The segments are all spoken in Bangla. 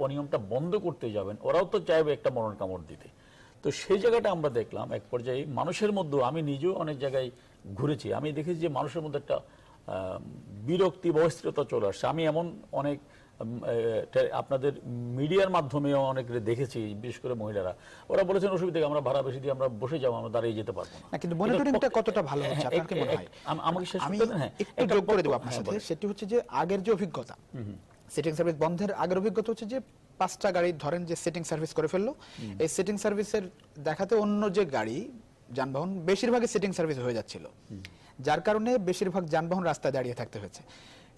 অনিয়মটা বন্ধ করতে যাবেন, ওরাও তো চাইবে একটা মরণ কামড় দিতে। তো সেই জায়গাটা আমরা দেখলাম এক পর্যায়ে মানুষের মধ্যে, আমি নিজেও অনেক জায়গায় ঘুরেছি, আমি দেখেছি যে মানুষের মধ্যে একটা বিরক্তি বা অস্থিরতা চলে আসছে। আমি এমন অনেক আপনাদের মিডিয়ার মাধ্যমে অনেক দেখেছি, বিশেষ করে মহিলারা, ওরা বলেছেন অসুবিধা, আমরা ভাড়া বেশি দিয়ে আমরা বসে যাবো, আমরা দাঁড়িয়ে যেতে পারবো না। কিন্তু মনিটরিংটা কতটা ভালো হচ্ছে আপনার কি মনে হয়? আমাকে শেষ আমি করতে দেন। হ্যাঁ, একটু যোগ করে দেব আপনার সাথে। সেটি হচ্ছে যে আগের যে অভিজ্ঞতা, সিটিং সার্ভিস বন্ধের আগের অভিজ্ঞতা হচ্ছে যে 5টা গাড়ি ধরেন যে সিটিং সার্ভিস করে ফেললো, এই সিটিং সার্ভিসের দেখাতে অন্য যে গাড়ি যানবাহন বেশিরভাগই সিটিং সার্ভিস হয়ে যাচ্ছিল, যার কারণে বেশিরভাগ যানবাহন রাস্তায় দাঁড়িয়ে থাকতে হয়েছে।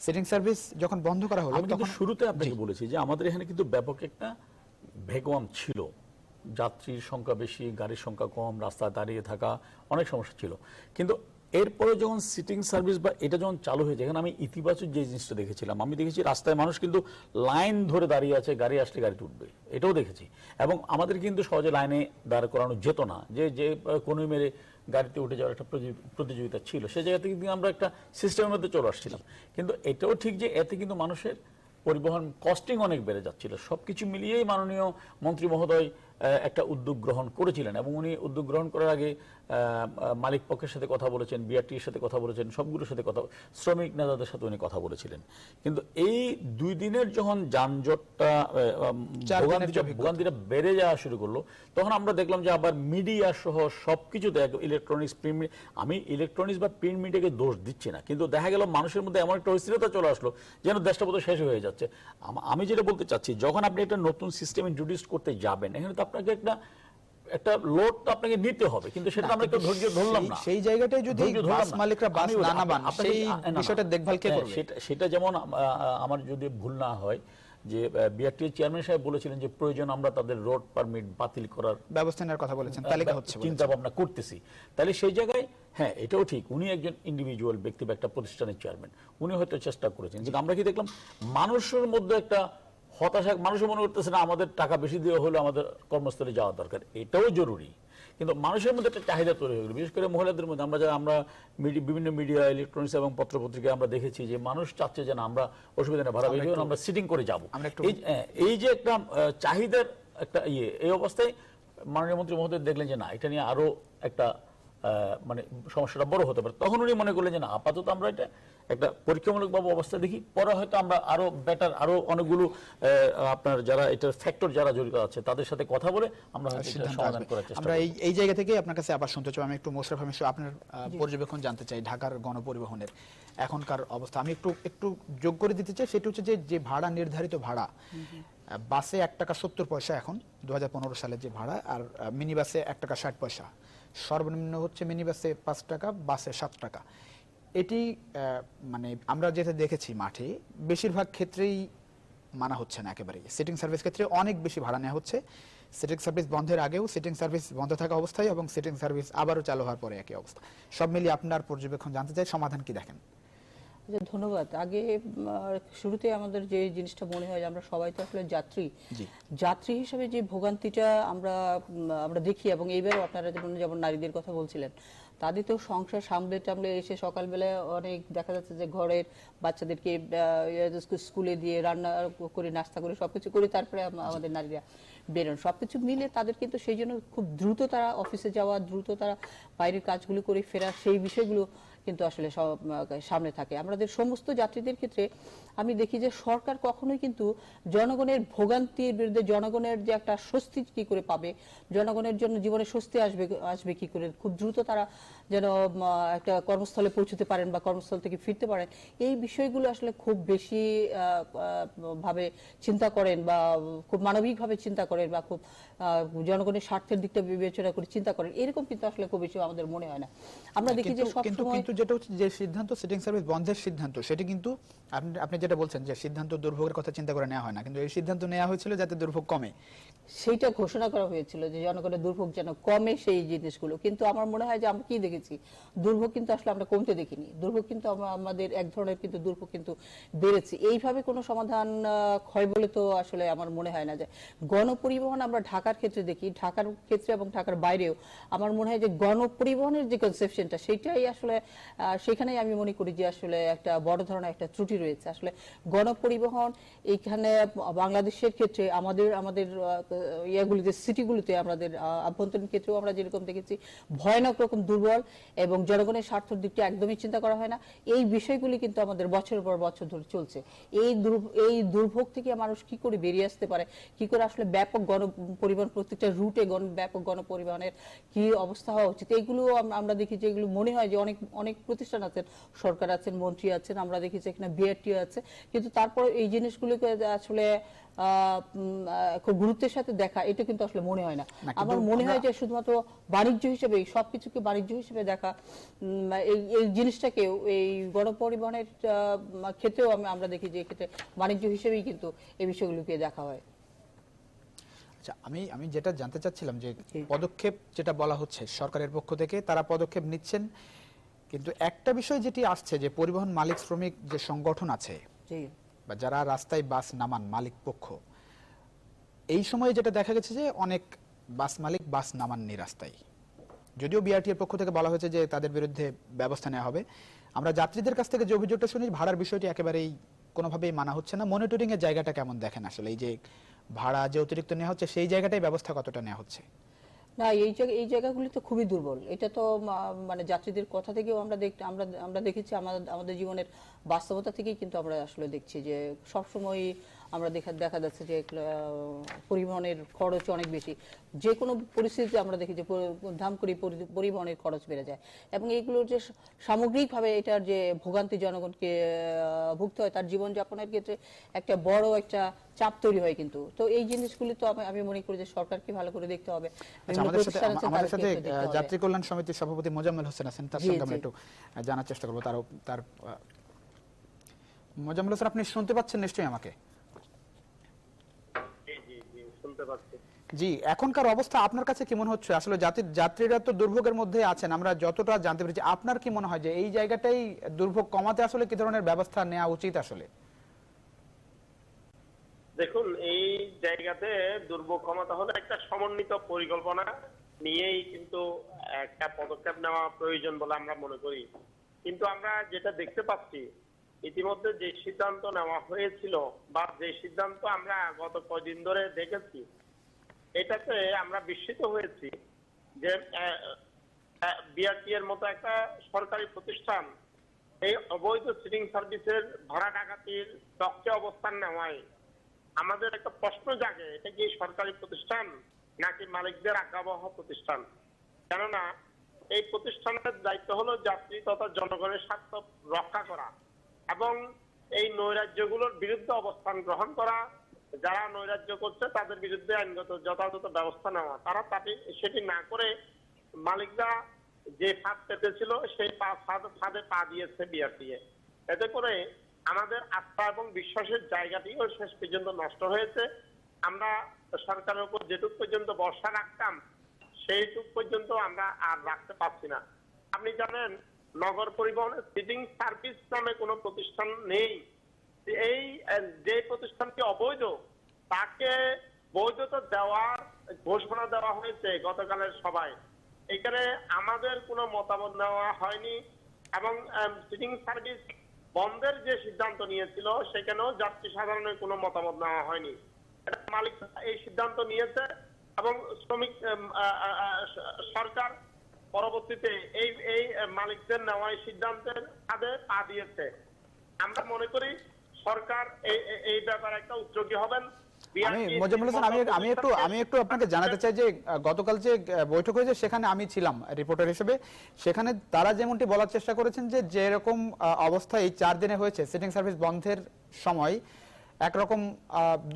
সিটিং সার্ভিস যখন বন্ধ করা হলো, তখন শুরুতে আপনাকে বলেছি যে আমাদের এখানে কিন্তু ব্যাপক একটা ভ্যাকুয়াম ছিল, যাত্রীর সংখ্যা বেশি, গাড়ির সংখ্যা কম, রাস্তায় দাঁড়িয়ে থাকা অনেক সমস্যা ছিল। কিন্তু এরপরে যখন সিটিং সার্ভিস বা এটা যখন চালু হয়েছে, এখানে আমি ইতিবাচক যে জিনিসটা দেখেছিলাম, আমি দেখেছি রাস্তায় মানুষ কিন্তু লাইন ধরে দাঁড়িয়ে আছে, গাড়ি আসলে গাড়িতে উঠবে, এটাও দেখেছি। এবং আমাদের কিন্তু সহজে লাইনে দাঁড় করানো যেত না, যে যে কোনো মেরে গাড়িতে উঠে যাওয়ার একটা প্রতিযোগিতা ছিল, সেই জায়গা থেকে কিন্তু আমরা একটা সিস্টেমের মধ্যে চলে আসছিলাম। কিন্তু এটাও ঠিক যে এতে কিন্তু মানুষের পরিবহন কস্টিং অনেক বেড়ে যাচ্ছিল। সবকিছু মিলিয়েই মাননীয় মন্ত্রী মহোদয় একটা উদ্যোগ গ্রহণ করেছিলেন, এবং উনি উদ্যোগ গ্রহণ করার আগে মালিক পক্ষের সাথে কথা বলেছেন, বিআরটির সাথে কথা বলেছেন, সবগুলোর সাথে কথা, শ্রমিক নেতাদের সাথে উনি কথা বলেছিলেন। কিন্তু এই 2 দিনের যখন যানজটটা ভোগান্তিটা বেড়ে যাওয়া শুরু করলো, তখন আমরা দেখলাম যে আবার মিডিয়া সহ সবকিছুতে, ইলেকট্রনিক্স, প্রিন্ট, আমি ইলেকট্রনিক্স বা প্রিন্ট মিডিয়াকে দোষ দিচ্ছি না, কিন্তু দেখা গেল মানুষের মধ্যে এমন একটা অস্থিরতা চলে আসলো যেন দেশটা বোধহয় শেষ হয়ে যাচ্ছে। আমি যেটা বলতে চাচ্ছি, যখন আপনি একটা নতুন সিস্টেম ইন্ট্রোডিউস করতে যাবেন, এখানে তো আপনাকে একটা লোড তো আপনাকে নিতে হবে, কিন্তু সেটা আমরা একটু ধৈর্য ধরলাম না। সেই জায়গাটাই যদি বাস মালিকরা বাস না নামান, সেই বিষয়টা দেখভাল কে করবে? সেটা যেমন আমার যদি ভুল না হয়, যে বিআরটি চেয়ারম্যান সাহেব বলেছিলেন যে প্রয়োজন আমরা তাদের রোড পারমিট বাতিল করার ব্যবস্থা নেওয়ার কথা বলেছেন, তালিকা হচ্ছে, চিন্তা ভাবনা করতেছি। তাহলে সেই জায়গায় হ্যাঁ, এটাও ঠিক, উনি একজন ইন্ডিভিজুয়াল ব্যক্তি বা একটা প্রতিষ্ঠানের চেয়ারম্যান, উনি হয়তো চেষ্টা করেছেন, কিন্তু আমরা কি দেখলাম মানুষের মধ্যে একটা হতাশা, মানুষও মনে করতেছে না আমাদের টাকা বেশি দেওয়া হলে আমাদের কর্মস্থলে যাওয়া দরকার, এটাও জরুরি। কিন্তু মানুষের মধ্যে একটা চাহিদা তৈরি হয়ে গেল, বিশেষ করে মহিলাদের মধ্যে। আমরা বিভিন্ন মিডিয়া, ইলেকট্রনিক্স এবং পত্রপত্রিকায় আমরা দেখেছি যে মানুষ চাচ্ছে যে না, আমরা অসুবিধা নেই, ভাড়া বেশি, আমরা সিটিং করে যাবো। এই যে একটা চাহিদার একটা এই অবস্থায় মাননীয় মন্ত্রী মহোদয় দেখলেন যে না, এটা নিয়ে আরো একটা মানে সমস্যাটা বড় হতে পারে। তখন উনি মনে করলেন যে না, আপাতত আমরা এটা একটা পরীক্ষামূলকভাবে অবস্থা দেখি, পরে হয়তো আমরা আরো বেটার, আরো অনেকগুলো আপনার যারা এটার ফ্যাক্টর যারা জড়িত আছে তাদের সাথে কথা বলে আমরা সমাধান করার চেষ্টা করব। আমরা এই জায়গা থেকে আপনার কাছে আবার শুনতে চাই, আমি একটু মোশাররফ হোসেন আপনার পর্যবেক্ষণ জানতে চাই ঢাকার গণপরিবহনের এখনকার অবস্থা। আমি একটু যোগ করে দিতে চাই, সেটা হচ্ছে যে ভাড়া, নির্ধারিত ভাড়া বাসে 1 টাকা 70 পয়সা এখন 2015 সালের যে ভাড়া, আর মিনি বাসে 1 টাকা 60 পয়সা, সর্বনিম্ন হচ্ছে মিনি বাসে 5 টাকা, বাসে 7 টাকা। এটি মানে আমরা যেটা দেখেছি মাঠে বেশিরভাগ ক্ষেত্রেই মানা হচ্ছে না একেবারেই। সিটিং সার্ভিস ক্ষেত্রে অনেক বেশি ভাড়া নেওয়া হচ্ছে, সিটিং সার্ভিস বন্ধের আগেও, সিটিং সার্ভিস বন্ধ থাকা অবস্থায়, এবং সিটিং সার্ভিস আবারও চালু হওয়ার পরে একই অবস্থা। সব মিলিয়ে আপনার পর্যবেক্ষণ জানতে চাই, সমাধান কি দেখেন? ধন্যবাদ। আগে শুরুতে আমাদের যে জিনিসটা মনে হয়, আমরা সবাই তো আসলে যাত্রী হিসেবে যে ভোগান্তিটা আমরা দেখি, এবং এইবারও আপনারা যেমন নারীদের কথা বলছিলেন, তাদের তো সংসার সামলে টামলে এসে সকালবেলা অনেক দেখা যাচ্ছে যে ঘরের বাচ্চাদেরকে স্কুলে দিয়ে রান্না করে, নাস্তা করে, সবকিছু করে তারপরে আমাদের নারীরা বেরোন, সবকিছু মিলে তাদের কিন্তু সেই জন্য খুব দ্রুত তারা অফিসে যাওয়া, দ্রুত তারা বাইরের কাজগুলো করে ফেরা, সেই বিষয়গুলো কিন্তু আসলে সামনে থাকে। আমাদের সমস্ত যাত্রীদের ক্ষেত্রে আমি দেখি যে সরকার কখনোই কিন্তু জনগণের ভোগান্তির বিরুদ্ধে, জনগণের যে একটা স্বস্তি কি করে পাবে, জনগণের জন্য জীবনে স্বস্তি আসবে কি করে, খুব দ্রুত তারা যেন একটা কর্মস্থলে পৌঁছতে পারেন বা কর্মস্থল থেকে ফিরতে পারেন, এই বিষয়গুলো আসলে খুব বেশি ভাবে চিন্তা করেন, বা খুব মানবিকভাবে চিন্তা করেন, বা খুব জনগণের স্বার্থের দিকটা বিবেচনা করে চিন্তা করেন, এরকম কিন্তু আসলে খুব বেশি আমাদের মনে হয় না। আমরা দেখি যে সবসময় যেটা হচ্ছে যে সিদ্ধান্ত, সিটিং সার্ভিস বন্ধের সিদ্ধান্ত, সেটা কিন্তু আপনি যেটা বলছেন যে সিদ্ধান্ত দুর্ভোগের কথা চিন্তা করে নেওয়া হয় না, কিন্তু এই সিদ্ধান্ত নেওয়া হয়েছিল যাতে দুর্ভোগ কমে, সেইটা ঘোষণা করা হয়েছিল যে জনগণের দুর্ভোগ যেন কমে, সেই জিনিসগুলো। কিন্তু আমার মনে হয় যে আমরা কি দেখেছি, দুর্ভোগ কিন্তু আসলে আমরা কমতে দেখিনি, দুর্ভোগ কিন্তু আমাদের এক ধরনের কিন্তু দুর্ভোগ কিন্তু বেড়েছে। এইভাবে কোনো সমাধান হয় বলে তো আসলে আমার মনে হয় না। যে গণপরিবহন আমরা ঢাকার ক্ষেত্রে দেখি, ঢাকার ক্ষেত্রে এবং ঢাকার বাইরেও আমার মনে হয় যে গণপরিবহনের যে কনসেপশনটা, সেটাই আসলে সেখানেই আমি মনে করি যে আসলে একটা বড় ধরনের একটা ত্রুটি রয়েছে। আসলে গণপরিবহন এখানে বাংলাদেশের ক্ষেত্রে আমাদের আমাদের ইয়েগুলিতে সিটিগুলিতে আমাদের আভ্যন্তরীণ ক্ষেত্রেও আমরা যেরকম দেখেছি ভয়ানক রকম দুর্বল এবং জনগণের স্বার্থের দিকটা একদমই চিন্তা করা হয় না। এই বিষয়গুলি কিন্তু আমাদের বছরের পর বছর ধরে চলছে। এই দুর্ভোগ থেকে মানুষ কি করে বেরিয়ে আসতে পারে, কি করে আসলে ব্যাপক গণপরিবহন প্রত্যেকটা রুটে ব্যাপক গণপরিবহনের কি অবস্থা হওয়া উচিত, এইগুলো আমরা দেখি যে এগুলো মনে হয় যে অনেক অনেক প্রতিষ্ঠান আছেন, সরকার আছেন, মন্ত্রী আছেন, আমরা দেখি যে এখানে বিআরটিও আছে, কিন্তু তারপর এই জিনিসগুলোকে আসলে খুব গুরুত্বের সাথে দেখা এটা কিন্তু আসলে মনে হয় না। আমার মনে হয় যে শুধুমাত্র বাণিজ্য হিসেবে সবকিছুকে বাণিজ্য হিসেবে দেখা, এই জিনিসটাকেও এই গণপরিবহনের ক্ষেত্রেও আমরা দেখি যে ক্ষেত্রে বাণিজ্য হিসেবেই কিন্তু এই বিষয়গুলোকে দেখা হয়। আচ্ছা, আমি যেটা জানতে চাচ্ছিলাম যে পদক্ষেপ যেটা বলা হচ্ছে সরকারের পক্ষ থেকে, তারা পদক্ষেপ নিচ্ছেন, কিন্তু একটা বিষয় যেটি আসছে যে পরিবহন মালিক শ্রমিক যে সংগঠন আছে বা যারা রাস্তায় বাস নামান মালিক পক্ষ, এই সময়ে যেটা দেখা গেছে যে অনেক বাস মালিক বাস নামাননি রাস্তায়, যদিও বিআরটি এর পক্ষ থেকে বলা হয়েছে যে তাদের বিরুদ্ধে ব্যবস্থা নেওয়া হবে। আমরা যাত্রীদের কাছ থেকে যে অভিযোগটা শুনি, ভাড়ার বিষয়টি একেবারেই কোনোভাবেই মানা হচ্ছে না। মনিটরিং এর জায়গাটা কেমন দেখেন আসলে, এই যে ভাড়া যে অতিরিক্ত নেওয়া হচ্ছে সেই জায়গাটাই ব্যবস্থা কতটা নেওয়া হচ্ছে? না, এই জায়গাগুলি তো খুবই দুর্বল। এটা তো মানে যাত্রীদের কথা থেকেও আমরা দেখেছি, আমাদের জীবনের বাস্তবতা থেকেই কিন্তু আমরা আসলে দেখছি যে সবসময় আমরা দেখা যাচ্ছে যে পরিবহনের খরচ অনেক বেশি। যে কোনো পরিস্থিতিতে আমরা দেখি যে ধাম করে পরিবহনের খরচ বেড়ে যায়, এবং এইগুলোর যে সামগ্রিকভাবে এটার যে ভোগান্তি জনগণকে ভুগতে হয়, তার জীবনযাপনের ক্ষেত্রে একটা বড় একটা চাপ তৈরি হয় কিন্তু। তো এই জিনিসগুলি তো আমি মনে করি যে সরকারকে ভালো করে দেখতে হবে। আমাদের সাথে যাত্রী কল্যাণ সমিতির সভাপতি মোজাম্মেল হোসেন আছেন, তার সঙ্গে আমরা একটু জানার চেষ্টা করবো তার মোজাম্মেল হোসেন, আপনি শুনতে পাচ্ছেন নিশ্চয়ই আমাকে? জি, এখনকার অবস্থা আপনার কাছে কি মনে হচ্ছে? আসলে যাত্রীরা তো দুর্ভোগের মধ্যে আছেন, আমরা যতটা জানতে পেরেছি। আপনার কি মনে হয় যে এই জায়গাটাই দুর্ভোগ কমাতে আসলে কি ধরনের ব্যবস্থা নেওয়া উচিত আসলে? দেখুন, এই জায়গাতে দুর্ভোগ কমাতে হলে একটা সমন্বিত পরিকল্পনা নিয়েই কিন্তু একটা পদক্ষেপ নেওয়া প্রয়োজন বলে আমরা মনে করি। কিন্তু আমরা যেটা দেখতে পাচ্ছি, ইতিমধ্যে যে সিদ্ধান্ত নেওয়া হয়েছিল বা যে সিদ্ধান্ত আমরা গত কয়েকদিন ধরে দেখেছি, এটাতে আমরা বিস্মিত হয়েছি যে বিআরটি এর মতো একটা সরকারি প্রতিষ্ঠান এই অবৈধ সিটিং সার্ভিসের ভাড়া ডাকাতির চক্রে অবস্থান নেওয়ায় আমাদের একটা প্রশ্ন জাগে, এটা কি সরকারি প্রতিষ্ঠান নাকি মালিকদের আজ্ঞাবহ প্রতিষ্ঠান? কেননা এই প্রতিষ্ঠানের দায়িত্ব হলো যাত্রী তথা জনগণের স্বার্থ রক্ষা করা এবং এই নৈরাজ্যগুলোর বিরুদ্ধে অবস্থান গ্রহণ করা, যারা নৈরাজ্য করছে তাদের বিরুদ্ধে আইনগত যথাযথ ব্যবস্থা নেওয়া। তারা সেটি না করে মালিকরা যে ফাঁদ পেতেছিল সেই ফাঁদে পা দিয়েছে বিআরটি। এতে করে আমাদের আস্থা এবং বিশ্বাসের জায়গাটিও শেষ পর্যন্ত নষ্ট হয়েছে। আমরা সরকারের উপর যেটুক পর্যন্ত ভরসা রাখতাম সেইটুক পর্যন্ত আমরা আর রাখতে পারছি না। আপনি জানেন, নগর পরিবহনের সিটিং সার্ভিস নামে কোনো প্রতিষ্ঠান নেই। এই যে প্রতিষ্ঠানটি অবৈধ তাকে বৈধতা দেওয়ার ঘোষণা দেওয়া হয়েছে গতকালের সভায়। এখানে আমাদের কোনো মতামত নেওয়া হয়নি এবং সিটিং সার্ভিস বন্ধের যে সিদ্ধান্ত নিয়েছিল সেখানেও যাত্রী সাধারণের কোনো মতামত নেওয়া হয়নি। মালিক এই সিদ্ধান্ত নিয়েছে এবং শ্রমিক সরকার পরবর্তীতে এই মালিকদের নেওয়া সিদ্ধান্তের ফাঁদে পা দিয়েছে। আমরা মনে করি সরকার এই ব্যাপারে একটা উদ্যোগী হবেন। আমি একটু আপনাকে জানাতে চাই যে গতকাল যে বৈঠক হয়েছে সেখানে আমি ছিলাম রিপোর্টার হিসেবে। সেখানে তারা যেমনটি বলার চেষ্টা করেছেন যে যেরকম অবস্থা এই 4 দিনে হয়েছে সিটিং সার্ভিস বন্ধের সময়, একরকম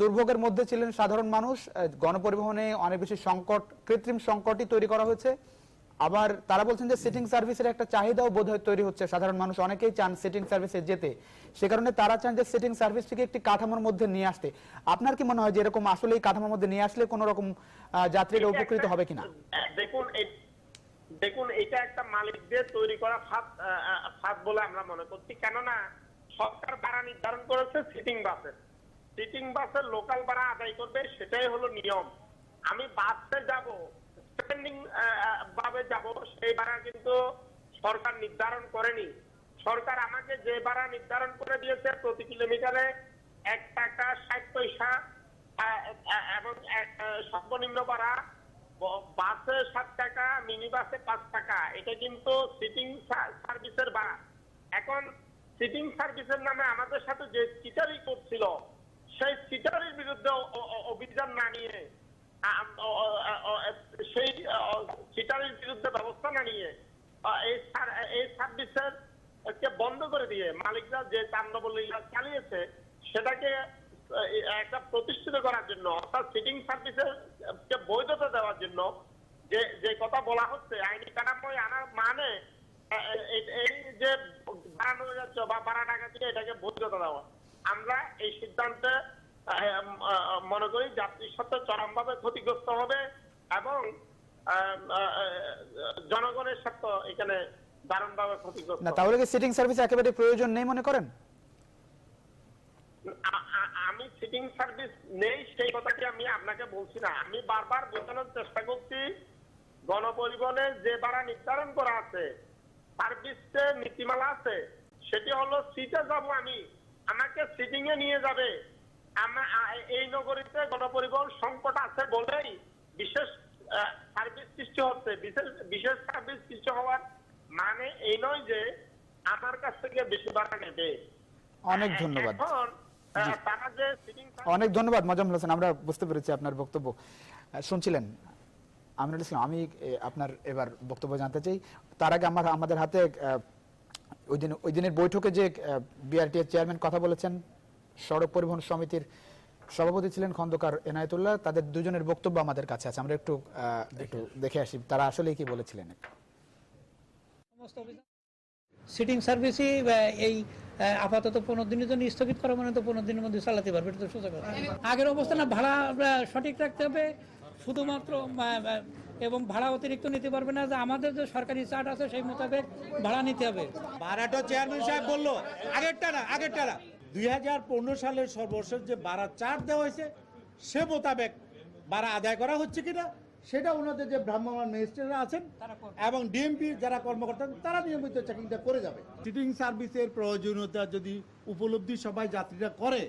দুর্ভোগের মধ্যে ছিলেন সাধারণ মানুষ। গণপরিবহনে অনেক বেশি সংকট, কৃত্রিম সংকটই তৈরি করা হয়েছে। আবার তারা বলছেন যে সিটিং সার্ভিসের একটা চাহিদাও বোধহয় তৈরি হচ্ছে, সাধারণ মানুষ অনেকেই চান সিটিং সার্ভিসে যেতে, সে কারণে তারা চান যে সিটিং সার্ভিসটিকে একটি কাঠামোর মধ্যে নিয়ে আসতে। আপনার কি মনে হয় যে এরকম আসলে এই কাঠামোর মধ্যে নিয়ে আসলে কোন রকম যাত্রীরা উপকৃত হবে কিনা? দেখুন, এটা একটা মালিকদের তৈরি করা ফাঁদ বলে আমরা মনে করছি। কেননা সরকার ভাড়া নির্ধারণ করেছে সিটিং বাসের লোকাল ভাড়া আদায় করবে, সেটাই হলো নিয়ম। আমি বাসে যাব, স্ট্যান্ডিং ভাবে যাব, সেই ভাড়া কিন্তু সরকার নির্ধারণ করেনি। সরকার আমাকে যে ভাড়া নির্ধারণ করে দিয়েছে প্রতি কিলোমিটারে 1 টাকা 60 পয়সা এবং সর্বনিম্ন ভাড়া বাসে 7 টাকা, মিনি বাসে 5 টাকা। এটা কিন্তু সিটিং সার্ভিসের ভাড়া। এখন সিটিং সার্ভিসের নামে আমাদের সাথে যে চিটারি করছিল, সেই চিটারির বিরুদ্ধে অভিযান না নিয়ে, সেই চিটারির বিরুদ্ধে ব্যবস্থা না নিয়ে এই সার্ভিসের কে বন্ধ করে দিয়ে মালিকরা যে তাণ্ডবলীলা চালিয়েছে সেটাকে একটা প্রতিষ্ঠিত করার জন্য, অর্থাৎ সিটিং সার্ভিসের বৈধতা দেওয়ার জন্য যে কথা বলা হচ্ছে, আইনি কাঠামোয় আনার মানে এই যে বাড়ানো যাচ্ছে বা বাড়া টাকা দিয়ে এটাকে বৈধতা দেওয়া। আমরা এই সিদ্ধান্তে মনে করি যাত্রীর সাথে চরমভাবে ক্ষতিগ্রস্ত হবে এবং জনগণের সাথে এখানে দারুণভাবে ক্ষতিগ্রস্ত। না, তাহলে কি সিটিং সার্ভিস একেবারে প্রয়োজন নেই মনে করেন? আমি সিটিং সার্ভিস নেই সেই কথাটি আমি আপনাকে বলছি না। আমি বারবার বোঝানোর চেষ্টা করছি, গণপরিবহনের যে ভাড়া নির্ধারণ করা আছে, সার্ভিসে নীতিমালা আছে, সেটি হলো সিটে যাব আমি, আমাকে সিটিং এ নিয়ে যাবে। এই নগরীতে গণপরিবহন সংকট আছে বলেই বিশেষ সার্ভিস সৃষ্টি হচ্ছে। বিশেষ সার্ভিস সৃষ্টি হওয়ার মানে এই নয় যে আমার কাছ থেকে বেশি ভাড়া নেবে। অনেক ধন্যবাদ। এখন তারা যে সিটিং অনেক ধন্যবাদ মোজাম্মেল হোসেন, আমরা বুঝতে পেরেছি আপনার বক্তব্য। শুনছিলেন আমিনুল ইসলাম, আমি আপনার এবার বক্তব্য জানতে চাই। তার আগে আমাদের হাতে ওই দিনের বৈঠকে যে বিআরটিএর চেয়ারম্যান কথা বলেছেন, সড়ক পরিবহন সমিতির সভাপতি ছিলেন খন্দকার এনায়েতুল্লাহ, তাদের দুজনের বক্তব্য আমাদের কাছে আছে, আমরা একটু দেখে আসি তারা আসলে কি বলেছিলেন। সিটিং সার্ভিসই এই আপাতত 15 দিনের জন্য স্থগিত করা মানে তো 15 দিনের মধ্যে চালাতে পারবে, এটা তো সোজা কথা। আগের অবস্থা না, ভাড়া সঠিক রাখতে হবে শুধুমাত্র, এবং ভাড়া অতিরিক্ত নিতে পারবে না। যে আমাদের যে সরকারি চার্ট আছে সেই মোতাবেক ভাড়া নিতে হবে। ভাড়াটা চেয়ারম্যান সাহেব বললো আগেরটা না 2015 সালের সর্বশেষ যে ভাড়া চার্ট দেওয়া হয়েছে সে মোতাবেক ভাড়া আদায় করা হচ্ছে কিনা সেটা ওনাদের যে ভ্রাম্যমাণ ম্যাজিস্ট্রেটরা আছেন এবং ডিএমপি যারা কর্মকর্তা তারা নিয়মিত চেকিংটা করে যাবে। সিটিং সার্ভিসের প্রয়োজনীয়তা যদি উপলব্ধি সবাই যাত্রীরা করে,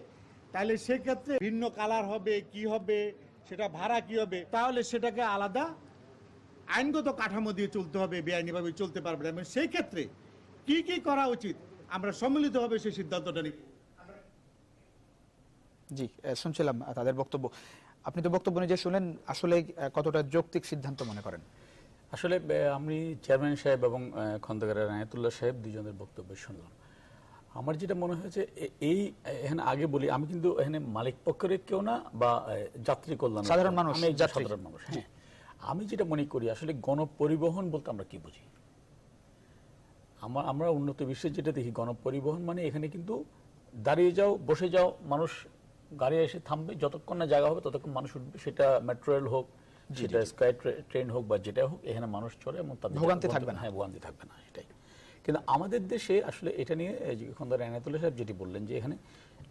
তাহলে সেক্ষেত্রে ভিন্ন কালার হবে, কি হবে, সেটা ভাড়া কি হবে, তাহলে সেটাকে আলাদা আইনগত কাঠামো দিয়ে চলতে হবে, বেআইনিভাবে চলতে পারবে না। এবং সেই ক্ষেত্রে কি কি করা উচিত আমরা সম্মিলিতভাবে সেই সিদ্ধান্তটা নিই। জি, শুনছিলাম তাদের বক্তব্য। আপনি তো বক্তব্য নিজে শুনলেন, আসলে কতটা যৌক্তিক সিদ্ধান্ত মনে করেন? আসলে আমি চেয়ারম্যান সাহেব এবং খন্দকার এনায়েতুল্লাহ সাহেব দুজনের বক্তব্য শুনলাম। আমার যেটা মনে হয়েছে এই এখানে আগে বলি, আমি কিন্তু এখানে মালিক পক্ষের কেউ না বা যাত্রী কল্যাণ, সাধারণ মানুষ, সাধারণ মানুষ। হ্যাঁ, আমি যেটা মনে করি আসলে গণপরিবহন বলতে আমরা কি বুঝি। আমরা উন্নত বিশ্বে যেটা দেখি, গণপরিবহন মানে এখানে কিন্তু দাঁড়িয়ে যাও, বসে যাও, মানুষ গাড়ি এসে থামবে, যতক্ষণ না জায়গা হবে ততক্ষণ মানুষ উঠবে, সেটা মেট্রো রেল হোক, সেটা স্কাই ট্রেন হোক বা যেটা হোক, এখানে মানুষ চড়ে এবং তাদের ভোগান্তি থাকবে না। হ্যাঁ, ভোগান্তি থাকবে না, সেটাই। কিন্তু আমাদের দেশে আসলে এটা নিয়ে খন্দকার এনায়েতুল্লাহ সাহেব যেটি বললেন যে এখানে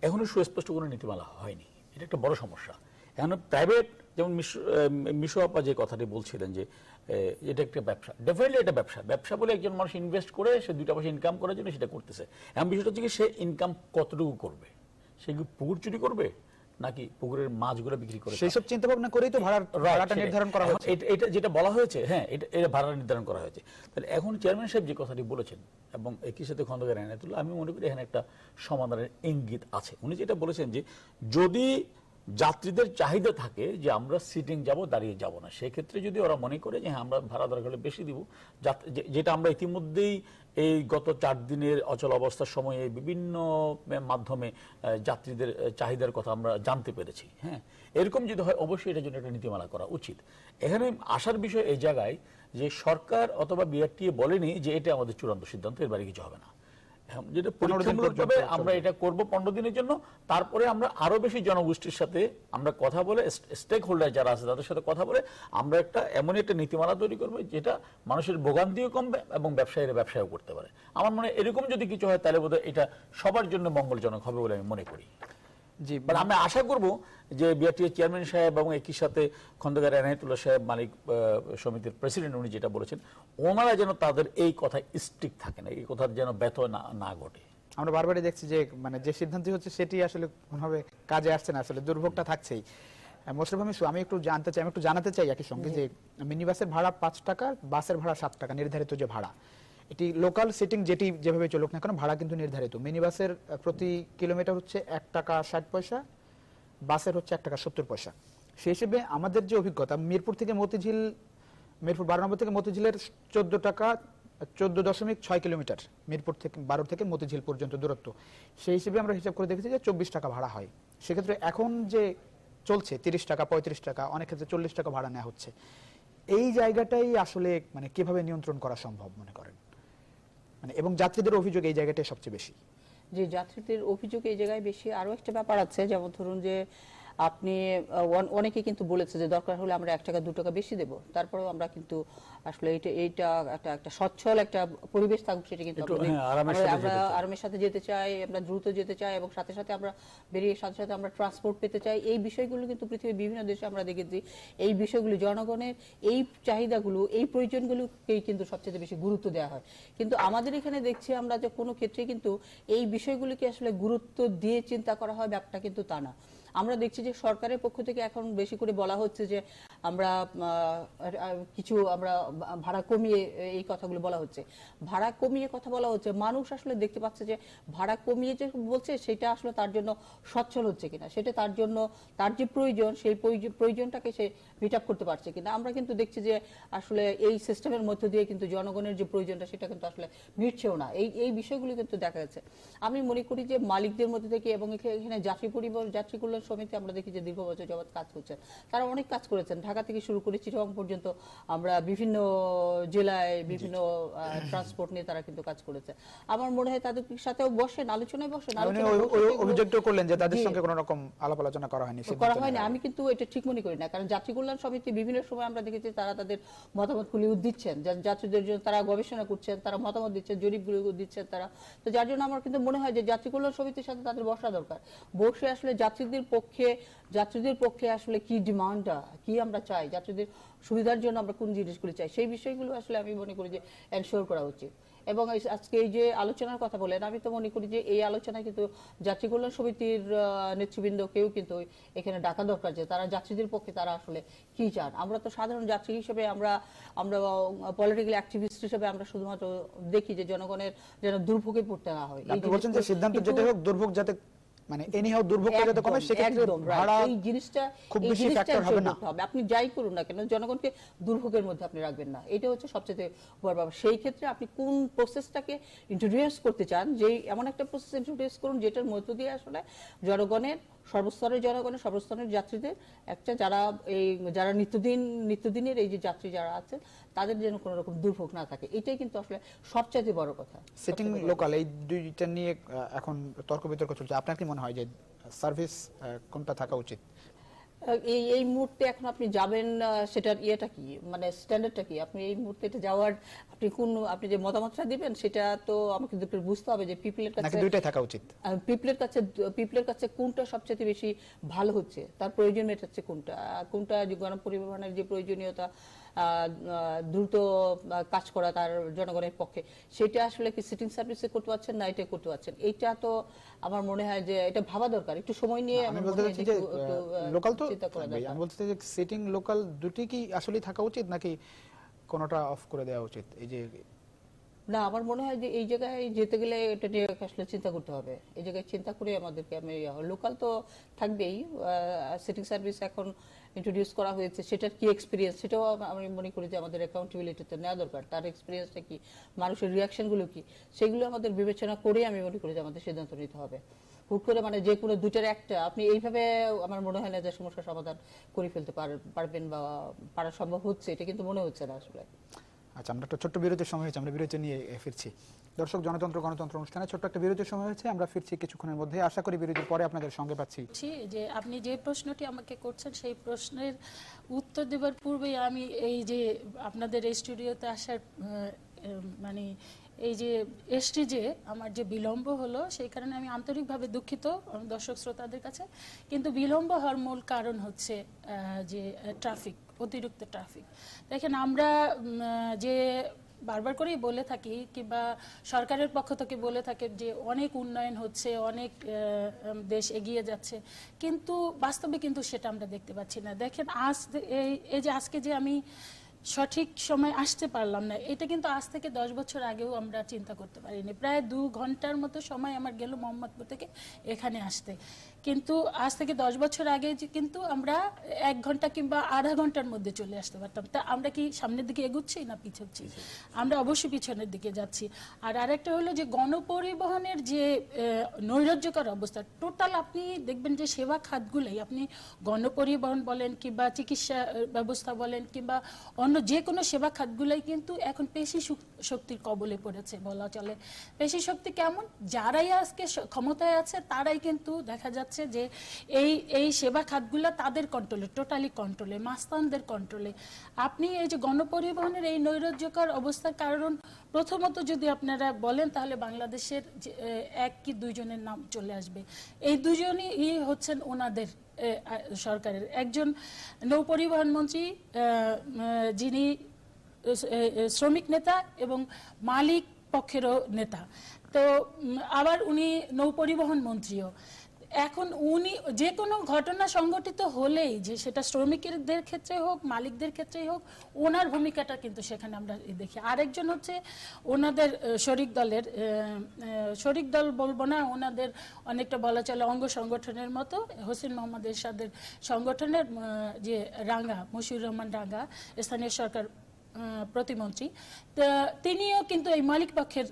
এখনো সুস্পষ্ট কোনো নীতিমালা হয়নি, এটা একটা বড় সমস্যা। এখন প্রাইভেট, যেমন মিশু আপা যে কথাটি বলছিলেন যে এটা একটা ব্যবসা, ডেফিনেটলি এটা ব্যবসা বলে একজন মানুষ ইনভেস্ট করে সে 2টা পয়সা ইনকাম করার জন্য সেটা করতেছে। এখন বিষয়টা হচ্ছে কি, সে ইনকাম কতটুকু করবে, সে কি পুকুর চুরি করবে নাকি পুকুরের মাছগুলো বিক্রি করে, সেই সব চিন্তা ভাবনা করেই তো ভাড়াটা নির্ধারণ করা হয়েছে। এটা যেটা বলা হয়েছে, হ্যাঁ, এটা ভাড়া নির্ধারণ করা হয়েছে। তাহলে এখন চেয়ারম্যান সাহেব যে কথাটি বলেছেন এবং একই সাথে খন্দকার এনায়েতুল্লাহ, আমি মনে করি এখানে একটা সমাধানের ইঙ্গিত আছে। উনি যেটা বলেছেন যে যদি যাত্রীদের চাহিদা থাকে যে আমরা সিটিং যাব, দাঁড়িয়ে যাব না, সেক্ষেত্রে যদি ওরা মনে করে যে হ্যাঁ আমরা ভাড়া দরকার হলে বেশি দিব, যেটা আমরা ইতিমধ্যেই এই গত 4 দিনের অচল অবস্থার সময়ে বিভিন্ন মাধ্যমে যাত্রীদের চাহিদার কথা আমরা জানতে পেরেছি। হ্যাঁ, এরকম যদি হয় অবশ্যই এটার জন্য একটা নীতিমালা করা উচিত। এখানে আসার বিষয় এই জায়গায় যে সরকার অথবা বিআরটিএ বলেনি যে এটা আমাদের চূড়ান্ত সিদ্ধান্ত, এর বাইরে কিছু হবে না। যেটা পরীক্ষামূলকভাবে আমরা এটা করব 15 দিনের জন্য, তারপরে আমরা আরো বেশি জনগোষ্ঠীর সাথে আমরা কথা বলে, স্টেক হোল্ডার যারা আছে তাদের সাথে কথা বলে আমরা এমন একটা নীতিমালা তৈরি করবো যেটা মানুষের ভোগান্তিও কমবে এবং ব্যবসায়ীরা ব্যবসাও করতে পারে। আমার মনে হয় এরকম যদি কিছু হয় তাহলে বোধহয় এটা সবার জন্য মঙ্গলজনক হবে বলে আমি মনে করি। জি, বাট আমি আশা করব যে বিআরটিএ চেয়ারম্যান সাহেব এবং একই সাথে খন্দকার এনায়েতুল্লাহ সাহেব মালিক সমিতির প্রেসিডেন্ট উনি যেটা বলেছেন, ওনারা যেন তাদের এই কথা স্ট্রিক থাকে না, এই কথার যেন ব্যত্যয় না ঘটে। আমরা বারবারই দেখছি যে মানে যে সিদ্ধান্ত হচ্ছে সেটি আসলে কোনোভাবে কাজে আসছে না, আসলে দুর্ভোগটা থাকছেই। মোশাররফ হোসেন মিশু, আমি একটু জানাতে চাই একই সঙ্গে যে মিনি বাসের ভাড়া 5 টাকা, বাসের ভাড়া 7 টাকা নির্ধারিত যে ভাড়া, এটি লোকাল সিটিং যেটি যেভাবে চলুক না কেন ভাড়া কিন্তু নির্ধারিত। মিনি বাসের প্রতি কিলোমিটার হচ্ছে 1 টাকা 60 পয়সা, বাসের হচ্ছে 1 টাকা 70 পয়সা। সেই হিসেবে আমাদের যে অভিজ্ঞতা, মিরপুর 12 নম্বর থেকে মতিঝিলের 14 টাকা 14.6 কিলোমিটার, মিরপুর থেকে 12 থেকে মতিঝিল পর্যন্ত দূরত্ব, সেই হিসেবে আমরা হিসাব করে দেখেছি যে 24 টাকা ভাড়া হয়। সেক্ষেত্রে এখন যে চলছে 30 টাকা 35 টাকা, অনেক ক্ষেত্রে 40 টাকা ভাড়া নেওয়া হচ্ছে, এই জায়গাটাই আসলে মানে কিভাবে নিয়ন্ত্রণ করা সম্ভব মনে করেন? মানে এবং যাত্রীদের অভিযোগ এই জায়গাটাই সবচেয়ে বেশি। যে যাত্রীদের অভিযোগ এই জায়গায় বেশি। আরো একটা ব্যাপার আছে, যেমন ধরুন যে আপনি অনেকে কিন্তু বলেছে যে দরকার হলে আমরা 1 টাকা 2 টাকা বেশি দেব, তারপরেও আমরা কিন্তু আসলে এইটা একটা সচ্ছল একটা পরিবেশ থাকুক, সেটা কিন্তু আমরা আরামের সাথে যেতে চাই, আমরা দ্রুত যেতে চাই এবং সাথে সাথে আমরা বেরিয়ে সাথে সাথে আমরা ট্রান্সপোর্ট পেতে চাই। এই বিষয়গুলো কিন্তু পৃথিবীর বিভিন্ন দেশে আমরা দেখেছি, এই বিষয়গুলি জনগণের এই চাহিদাগুলো, এই প্রয়োজনগুলোকেই কিন্তু সবচেয়ে বেশি গুরুত্ব দেওয়া হয়। কিন্তু আমাদের এখানে দেখছি আমরা যে কোনো ক্ষেত্রে কিন্তু এই বিষয়গুলিকে আসলে গুরুত্ব দিয়ে চিন্তা করা হয়, ব্যাপারটা কিন্তু তা না। আমরা দেখছি যে সরকারের পক্ষ থেকে এখন বেশি করে বলা হচ্ছে যে আমরা কিছু আমরা ভাড়া কমিয়ে, এই কথাগুলো বলা হচ্ছে, ভাড়া কমিয়ে কথা বলা হচ্ছে। মানুষ আসলে দেখতে পাচ্ছে যে ভাড়া কমিয়ে যে বলছে সেটা আসলে তার জন্য সচ্ছল হচ্ছে কিনা, সেটা তার জন্য তার যে প্রয়োজন সেই প্রয়োজনটাকে সে মিট আপ করতে পারছে কিনা। আমরা কিন্তু দেখছি যে আসলে এই সিস্টেমের মধ্য দিয়ে কিন্তু জনগণের যে প্রয়োজনটা সেটা কিন্তু আসলে মিটছেও না। এই বিষয়গুলো কিন্তু দেখা যাচ্ছে। আমি মনে করি যে মালিকদের মধ্যে থেকে এবং এখানে যাত্রী কল্যাণ সমিতি আমরা দেখি যে দীর্ঘ বছর যাবৎ কাজ করছেন, তারা অনেক কাজ করেছেন। ঢাকা থেকে শুরু করে চিটাগং পর্যন্ত আমরা বিভিন্ন জেলায় বিভিন্ন ট্রান্সপোর্ট নিয়ে তারা কিন্তু কাজ করেছে। আমার মনে হয় তাদের সাথেও বসেন, আলোচনায় বসেন। অভিযোগটা করলেন যে তাদের সঙ্গে কোনো রকম আলাপ আলোচনা করা হয়নি। আমি কিন্তু এটা ঠিক মনে করি না, কারণ যাত্রী কল্যাণ সমিতি বিভিন্ন সময় আমরা দেখেছি তারা তাদের মতামতগুলি দিচ্ছেন, যাত্রীদের জন্য তারা গবেষণা করছেন, তারা মতামত দিচ্ছেন, জরিপগুলো দিচ্ছেন তারা। তো যার জন্য আমার কিন্তু মনে হয় যে যাত্রী কল্যাণ সমিতির সাথে তাদের বসা দরকার, বসে আসলে যাত্রীদের পক্ষে আসলে কি ডিমান্ডটা, কি আমরা চাই, যাত্রীদের সুবিধার জন্য আমরা কোন জিনিসগুলো চাই, সেই বিষয়গুলো আসলে আমি মনে করি যে এনশিওর করা উচিত। এবং আজকে এই যে আলোচনার কথা বলেন, আমি তো মনে করি যে এই আলোচনায় কিন্তু যাত্রী কল্যাণ সমিতির নেতৃবৃন্দকেও কিন্তু এখানে ডাকা দরকার, যে তারা যাত্রীদের পক্ষে তারা আসলে কি চান। আমরা তো সাধারণ যাত্রী হিসেবে, আমরা পলিটিক্যাল অ্যাক্টিভিস্ট হিসেবে আমরা শুধুমাত্র দেখি যে জনগণের যেন দুর্ভোগে পড়তে না হয়। আপনি বলছেন যে সিদ্ধান্ত যেটা হোক, দুর্ভোগ যাতে মানে এনিহাউ দুর্ভোগটা যাতে কমে, সেক্ষেত্রে ভাড়া এই জিনিসটা খুব বেশি ফ্যাক্টর হবে না। আপনি যাই করুন না কেন জনগণকে দুর্ভোগের মধ্যে আপনি রাখবেন না, এটা হচ্ছে সবচেয়ে বড় ব্যাপার। সেই ক্ষেত্রে আপনি কোন প্রসেসটাকে ইন্ট্রোডিউস করতে চান, যে এমন একটা প্রসেস ইন্ট্রোডিউস করুন যেটার মধ্য দিয়ে আসলে জনগণের সর্বস্তরের যাত্রীদের একটা যারা নিত্যদিনের এই যে যাত্রী যারা আছে তাদের যেন কোনো রকম দুর্ভোগ না থাকে, এটাই কিন্তু আসলে সবচেয়ে বড় কথা। সিটিং লোকাল এই দুইটা নিয়ে এখন তর্ক বিতর্ক চলছে। আপনার কি মনে হয় যে সার্ভিস কোনটা থাকা উচিত? এই মুহূর্তে এখন আপনি যাবেন, সেটার ইয়েটা কি, মানে স্ট্যান্ডার্ডটা কি, আপনি এই মুহূর্তে এটা যাওয়ার আপনি যে মতামতটা দিবেন সেটা তো আমাকে বুঝতে হবে যে পিপলের কাছে দুইটাই থাকা উচিত। পিপলের কাছে কোনটা সবচেয়ে বেশি ভালো হচ্ছে, তার প্রয়োজন মেটাচ্ছে কোনটা গণপরিবহনের যে প্রয়োজনীয়তা, দ্রুত কাজ করা তার জনগণের পক্ষে, সেটা আসলে কি সিটিং সার্ভিসে করতে পারছেন না এটা করতে পারছেন, এইটা তো আমার মনে হয় যে এটা ভাবা দরকার, একটু সময় নিয়ে। আমি বলতে চাচ্ছি যে লোকাল তো আমি বলতে চাই যে সিটিং লোকাল দুটি কি আসলে থাকা উচিত নাকি কোনটা অফ করে দেওয়া উচিত? এই যে না, আমার মনে হয় যে এই জায়গায় যেতে গেলে এটা নিয়ে আসলে চিন্তা করতে হবে। এই জায়গায় চিন্তা করে আমাদেরকে লোকাল তো থাকবেই, সিটিং সার্ভিস এখন ইন্ট্রোডিউস করা হয়েছে, সেটার কি এক্সপিরিয়েন্স সেটাও আমি মনে করি যে আমাদের অ্যাকাউন্টেবিলিটিতে নেওয়া দরকার। তার এক্সপিরিয়েন্সটা কি, মানুষের রিয়াকশনগুলো কি, সেগুলো আমাদের বিবেচনা করে আমি মনে করি যে আমাদের সিদ্ধান্ত নিতে হবে। হুট করে মানে যে কোনো দুটার একটা আপনি এইভাবে আমার মনে হয় না যে সমস্যার সমাধান করে ফেলতে পারবেন বা পারা সম্ভব হচ্ছে, এটা কিন্তু মনে হচ্ছে না আসলে। আচ্ছা, আমরা একটা ছোট্ট বিরতির সময় হয়েছে, আমরা বিরতি নিয়ে ফিরছি। দর্শক, গণতন্ত্র অনুষ্ঠানে ছোট্ট একটা বিরতির সময় হয়েছে, আমরা ফিরছি কিছুক্ষণের মধ্যে। আশা করি বিরতির পরে আপনাদের সঙ্গে পাচ্ছি। যে আপনি যে প্রশ্নটি আমাকে করছেন সেই প্রশ্নের উত্তর দেবার পূর্বেই আমি এই যে আপনাদের এই স্টুডিওতে আসার মানে এই যে এসটি আমার যে বিলম্ব হলো সেই কারণে আমি আন্তরিকভাবে দুঃখিত দর্শক শ্রোতাদের কাছে। কিন্তু বিলম্ব হওয়ার মূল কারণ হচ্ছে যে ট্রাফিক, অতিরিক্ত ট্রাফিক। দেখেন আমরা যে বারবার করেই বলে থাকি কিংবা সরকারের পক্ষ থেকে বলে থাকে যে অনেক উন্নয়ন হচ্ছে, অনেক দেশ এগিয়ে যাচ্ছে, কিন্তু বাস্তবে কিন্তু সেটা আমরা দেখতে পাচ্ছি না। দেখেন এই যে আজকে যে আমি সঠিক সময় আসতে পারলাম না, এটা কিন্তু আজ থেকে 10 বছর আগেও আমরা চিন্তা করতে পারিনি। প্রায় 2 ঘন্টার মতো সময় আমার গেল মোহাম্মদপুর থেকে এখানে আসতে, কিন্তু আজ থেকে 10 বছর আগে কিন্তু আমরা 1 ঘন্টা কিংবা আধা ঘন্টার মধ্যে চলে আসতে পারতাম। তা আমরা কি সামনের দিকে এগুচ্ছি না পিছাচ্ছি? আমরা অবশ্যই পিছনের দিকে যাচ্ছি। আর আরেকটা হলো যে গণপরিবহনের যে নৈরাজ্যকর অবস্থা, টোটাল আপনি দেখবেন যে সেবা খাতগুলোই, আপনি গণপরিবহন বলেন কিংবা চিকিৎসা ব্যবস্থা বলেন কিংবা অন্য যে কোনো সেবা খাতগুলোই কিন্তু এখন পেশি শক্তির কবলে পড়েছে বলা চলে। পেশি শক্তি কেমন? যারাই আজকে ক্ষমতায় আছে তারাই কিন্তু দেখা যাচ্ছে যে এই সেবা খাতগুলো তাদের কন্ট্রোলে, টোটালি কন্ট্রোলে, মাস্তানদের কন্ট্রোলে। আপনি এই যে গণপরিবহনের এই নৈরাজ্যকর অবস্থার কারণ প্রথমত যদি আপনারা বলেন তাহলে বাংলাদেশের 1 কি 2 জনের নাম চলে আসবে। এই 2 জনই হচ্ছেন ওনাদের সরকারের। একজন নৌপরিবহন মন্ত্রী যিনি শ্রমিক নেতা এবং মালিক পক্ষেরও নেতা, তো আবার উনি নৌপরিবহন মন্ত্রীও। এখন উনি যে কোনো ঘটনা সংঘটিত হলেই, যে সেটা শ্রমিকদের ক্ষেত্রে হোক মালিকদের ক্ষেত্রেই হোক, ওনার ভূমিকাটা কিন্তু সেখানে আমরা দেখি। আরেকজন হচ্ছে ওনাদের শরিক দল বলবো না, ওনাদের অনেকটা বলা চলে অঙ্গ সংগঠনের মতো, হোসেন মোহাম্মদ এরশাদের সংগঠনের যে রাঙ্গা, মশিউর রহমান রাঙ্গা, স্থানীয় সরকার প্রতিমন্ত্রী, তিনিও কিন্তু এই মালিক পক্ষের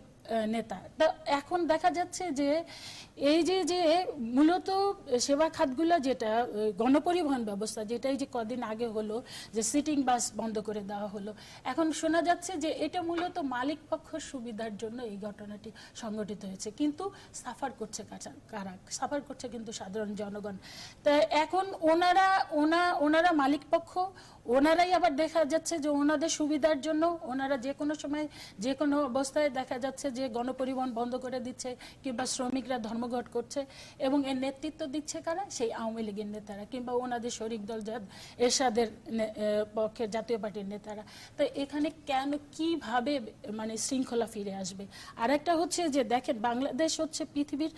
নেতা। তা এখন দেখা যাচ্ছে যে এই যে মূলত সেবা খাতগুলো, যেটা গণপরিবহন ব্যবস্থা, যেটা এই যে কদিন আগে হলো যে সিটিং বাস বন্ধ করে দেওয়া হলো, এখন শোনা যাচ্ছে যে এটা মূলত মালিক পক্ষের সুবিধার জন্য এই ঘটনাটি সংঘটিত হয়েছে, কিন্তু সাফার করছে কারা? সাফার করছে কিন্তু সাধারণ জনগণ। তা এখন ওনারা মালিক পক্ষ, ওনারাই আবার দেখা যাচ্ছে যে ওনাদের সুবিধার জন্য ওনারা যে কোনো সময় যে কোনো অবস্থায় দেখা যাচ্ছে যে গণপরিবহন বন্ধ করে দিচ্ছে কিংবা শ্রমিকরা ধর্মঘট করছে, এবং এর নেতৃত্ব দিচ্ছে কারা? সেই আওয়ামী লীগের নেতারা কিংবা ওনাদের শরিক দল এরশাদের পক্ষের জাতীয় পার্টির নেতারা। তো এখানে কেন, কিভাবে মানে শৃঙ্খলা ফিরে আসবে? আরেকটা হচ্ছে যে দেখেন, বাংলাদেশ হচ্ছে পৃথিবীর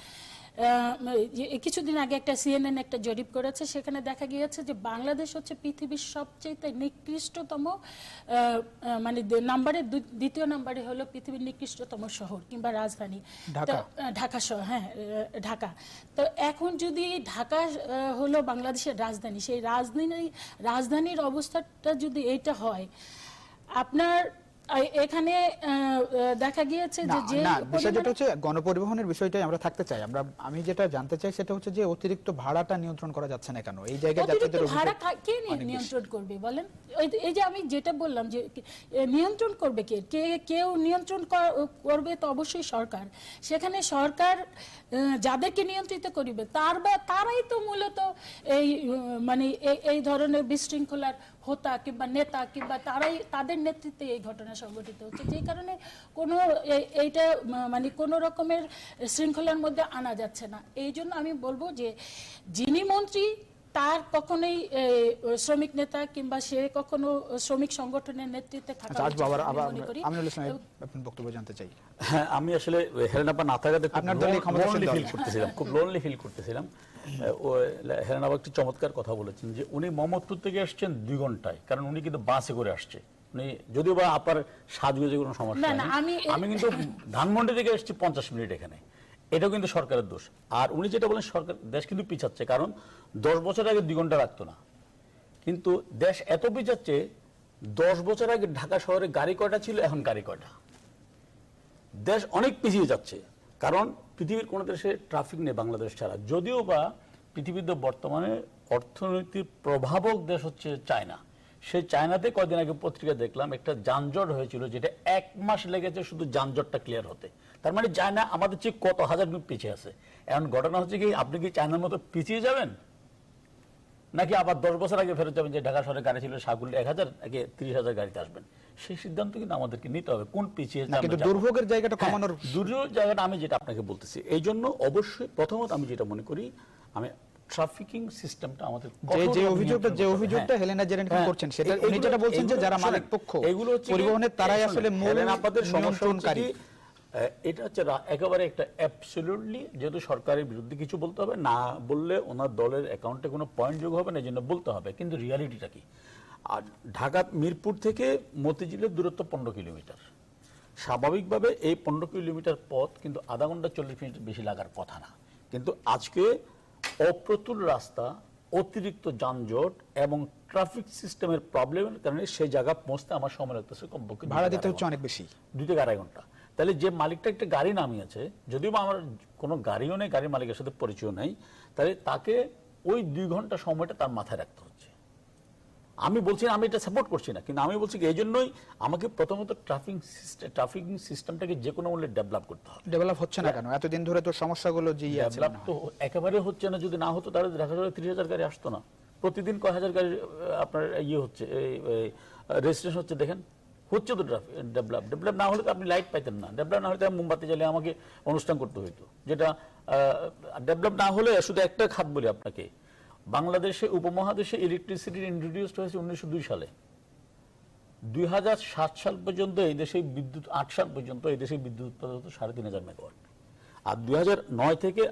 কিছুদিন আগে একটা CNN একটা জরিপ করেছে, সেখানে দেখা গিয়েছে যে বাংলাদেশ হচ্ছে পৃথিবীর সবচেয়ে নিকৃষ্টতম, মানে নাম্বারে 2য় নাম্বারে হলো পৃথিবীর নিকৃষ্টতম শহর কিংবা রাজধানী, ঢাকা শহর। হ্যাঁ, ঢাকা। তো এখন যদি ঢাকা হলো বাংলাদেশের রাজধানী, সেই রাজধানীর অবস্থাটা যদি এইটা হয়, আপনার এখানে দেখা গিয়েছে যে বিষয়টা হচ্ছে গণপরিবহনের বিষয়টাই আমরা থাকতে চাই। আমি যেটা জানতে চাই সেটা হচ্ছে যে অতিরিক্ত ভাড়াটা নিয়ন্ত্রণ করা যাচ্ছে না কেন? এই জায়গায় যাত্রীদের ভাড়া কে নিয়ন্ত্রণ করবে বলেন? এই যে আমি যেটা বললাম যে নিয়ন্ত্রণ করবে কে? কেউ নিয়ন্ত্রণ করবে তো অবশ্যই সরকার। সেখানে সরকার যাদেরকে নিয়ন্ত্রিত করিবে তারাই তো মূলত এই মানে এই ধরনের বিশৃঙ্খলার হোতা কিংবা নেতা কিংবা তাদের নেতৃত্বে এই ঘটনা সংঘটিত হচ্ছে, যে কারণে এইটা মানে কোনো রকমের শৃঙ্খলার মধ্যে আনা যাচ্ছে না। এই জন্য আমি বলবো যে যিনি মন্ত্রী তার কখনোই শ্রমিক নেতা কিংবা সে কখনো শ্রমিক সংগঠনের নেতৃত্বে থাকা উচিত মনে করি। আমি বক্তব্য জানতে চাই। হ্যাঁ, আমি আসলে হেলেনাপা না থাকাতে খুব লোনলি ফিল করতেছিলাম। হেলেনাপা একটি চমৎকার কথা বলেছেন যে উনি মোহাম্মদপুর থেকে আসছেন 2 ঘন্টায়, কারণ উনি কিন্তু বাসে করে আসছে। উনি যদিও বা আপনার সাজগোজে কোনো সমস্যা নেই, আমি কিন্তু ধানমন্ডি থেকে এসেছি 50 মিনিট এখানে। এটাও কিন্তু সরকারের দোষ। আর উনি যেটা বলেন, সরকার দেশ কিন্তু পিছাচ্ছে, কারণ 10 বছর আগে 2 ঘন্টা রাখতো না, কিন্তু দেশ এত পিছাচ্ছে। 10 বছর আগে ঢাকা শহরে গাড়ি কয়টা ছিল, এখন গাড়ি কয়টা? দেশ অনেক পিছিয়ে যাচ্ছে, কারণ পৃথিবীর কোনো দেশে ট্রাফিক নেই বাংলাদেশ ছাড়া। যদিও বা পৃথিবীতে বর্তমানে অর্থনৈতিক প্রভাবক দেশ হচ্ছে চায়না। সেই চায়নাতে কয়েকদিন আগে পত্রিকা দেখলাম একটা যানজট হয়েছিল, যেটা 1 মাস লেগেছে শুধু যানজটটা ক্লিয়ার হতে। তার মানে চায়না আমাদের চেয়ে কত হাজার গুণ পিছিয়ে আছে। এখন ঘটনা হচ্ছে কি, আপনি কি চায়নার মতো পিছিয়ে যাবেন? নাকি আবার 10 বছর আগে ফেরত যাবেন যে ঢাকা শহরে গাড়ি ছিল সাগুল্যে 1000 নাকি 30,000 গাড়িতে আসবেন? সেই সিদ্ধান্ত কিন্তু আমাদেরকে নিতে হবে কোন পিছিয়ে কিন্তু দুর্ভোগের জায়গাটা কমানোর দুর্যোগ জায়গাটা আমি যেটা আপনাকে বলতেছি এই জন্য অবশ্যই প্রথমত আমি যেটা মনে করি আমি ট্রাফিকিং সিস্টেমটা আমাদের যে অভিযোগটা হেলেনা জেরেন করছেন সেটা উনি যেটা বলছেন যে যারা মালিক পক্ষ পরিবহনের তারাই আসলে মূল নিয়ন্ত্রণকারী। এটা হচ্ছে একেবারে একটা অ্যাবসলিউটলি, যেহেতু সরকারের বিরুদ্ধে কিছু বলতে হবে না, বললে ওনার দলের অ্যাকাউন্টে কোনো পয়েন্ট যোগ হবে না, এই জন্য বলতে হবে। কিন্তু রিয়ালিটিটা কি? আর ঢাকা মিরপুর থেকে মতিঝিলের দূরত্ব 15 কিলোমিটার। স্বাভাবিকভাবে এই 15 কিলোমিটার পথ কিন্তু আধা ঘন্টা 40 মিনিট বেশি লাগার কথা না, কিন্তু আজকে অপ্রতুল রাস্তা, অতিরিক্ত যানজট এবং ট্রাফিক সিস্টেমের প্রবলেমের কারণে সেই জায়গা পৌঁছতে আমার সময় লাগতেছে কমপক্ষে ভাড়া দিতে হচ্ছে অনেক বেশি, 2 থেকে 2.5 ঘন্টা। তাহলে যে মালিকটা একটা গাড়ি নামিয়েছে, যদিও বা আমার কোনো গাড়িও নেই, গাড়ির মালিকের সাথে পরিচয় নেই, তাহলে তাকে ওই 2 ঘন্টা সময়টা তার মাথায় রাখতে হচ্ছে। আমি বলছি আমি এটা সাপোর্ট করছি না, কিন্তু আমি বলছি এই জন্যই আমাকে প্রথমত ট্রাফিক সিস্টেমটাকে যে কোনো মূল্যে ডেভেলপ করতে হবে। ডেভেলপ হচ্ছে না কেন? এতদিন ধরে তো সমস্যাগুলো যে ডেভেলপ তো একেবারে হচ্ছে না। যদি না হতো তাহলে দেখা যাবে 30,000 গাড়ি আসতো না, প্রতিদিন কয় হাজার গাড়ি আপনার হচ্ছে, রেজিস্ট্রেশন হচ্ছে। দেখেন হচ্ছে তো ডেভেলপ না হলে তো আপনি লাইট পাইতেন না, ডেভেলপ না হলে তো মোমবাতি জ্বালিয়ে আমাকে অনুষ্ঠান করতে হইতো। যেটা ডেভেলপ না হলে শুধু একটা খাত বলি আপনাকে, বাংলাদেশে উপমহাদেশে ইলেকট্রিসিটি ইন্ট্রোডিউসড হয়েছে 1902 সালে। 2007 সাল পর্যন্ত এই দেশে বিদ্যুৎ, 8 সাল পর্যন্ত এই দেশে বিদ্যুৎ উৎপাদন হতো 3,500 মেগাওয়াট। আর 2009 থেকে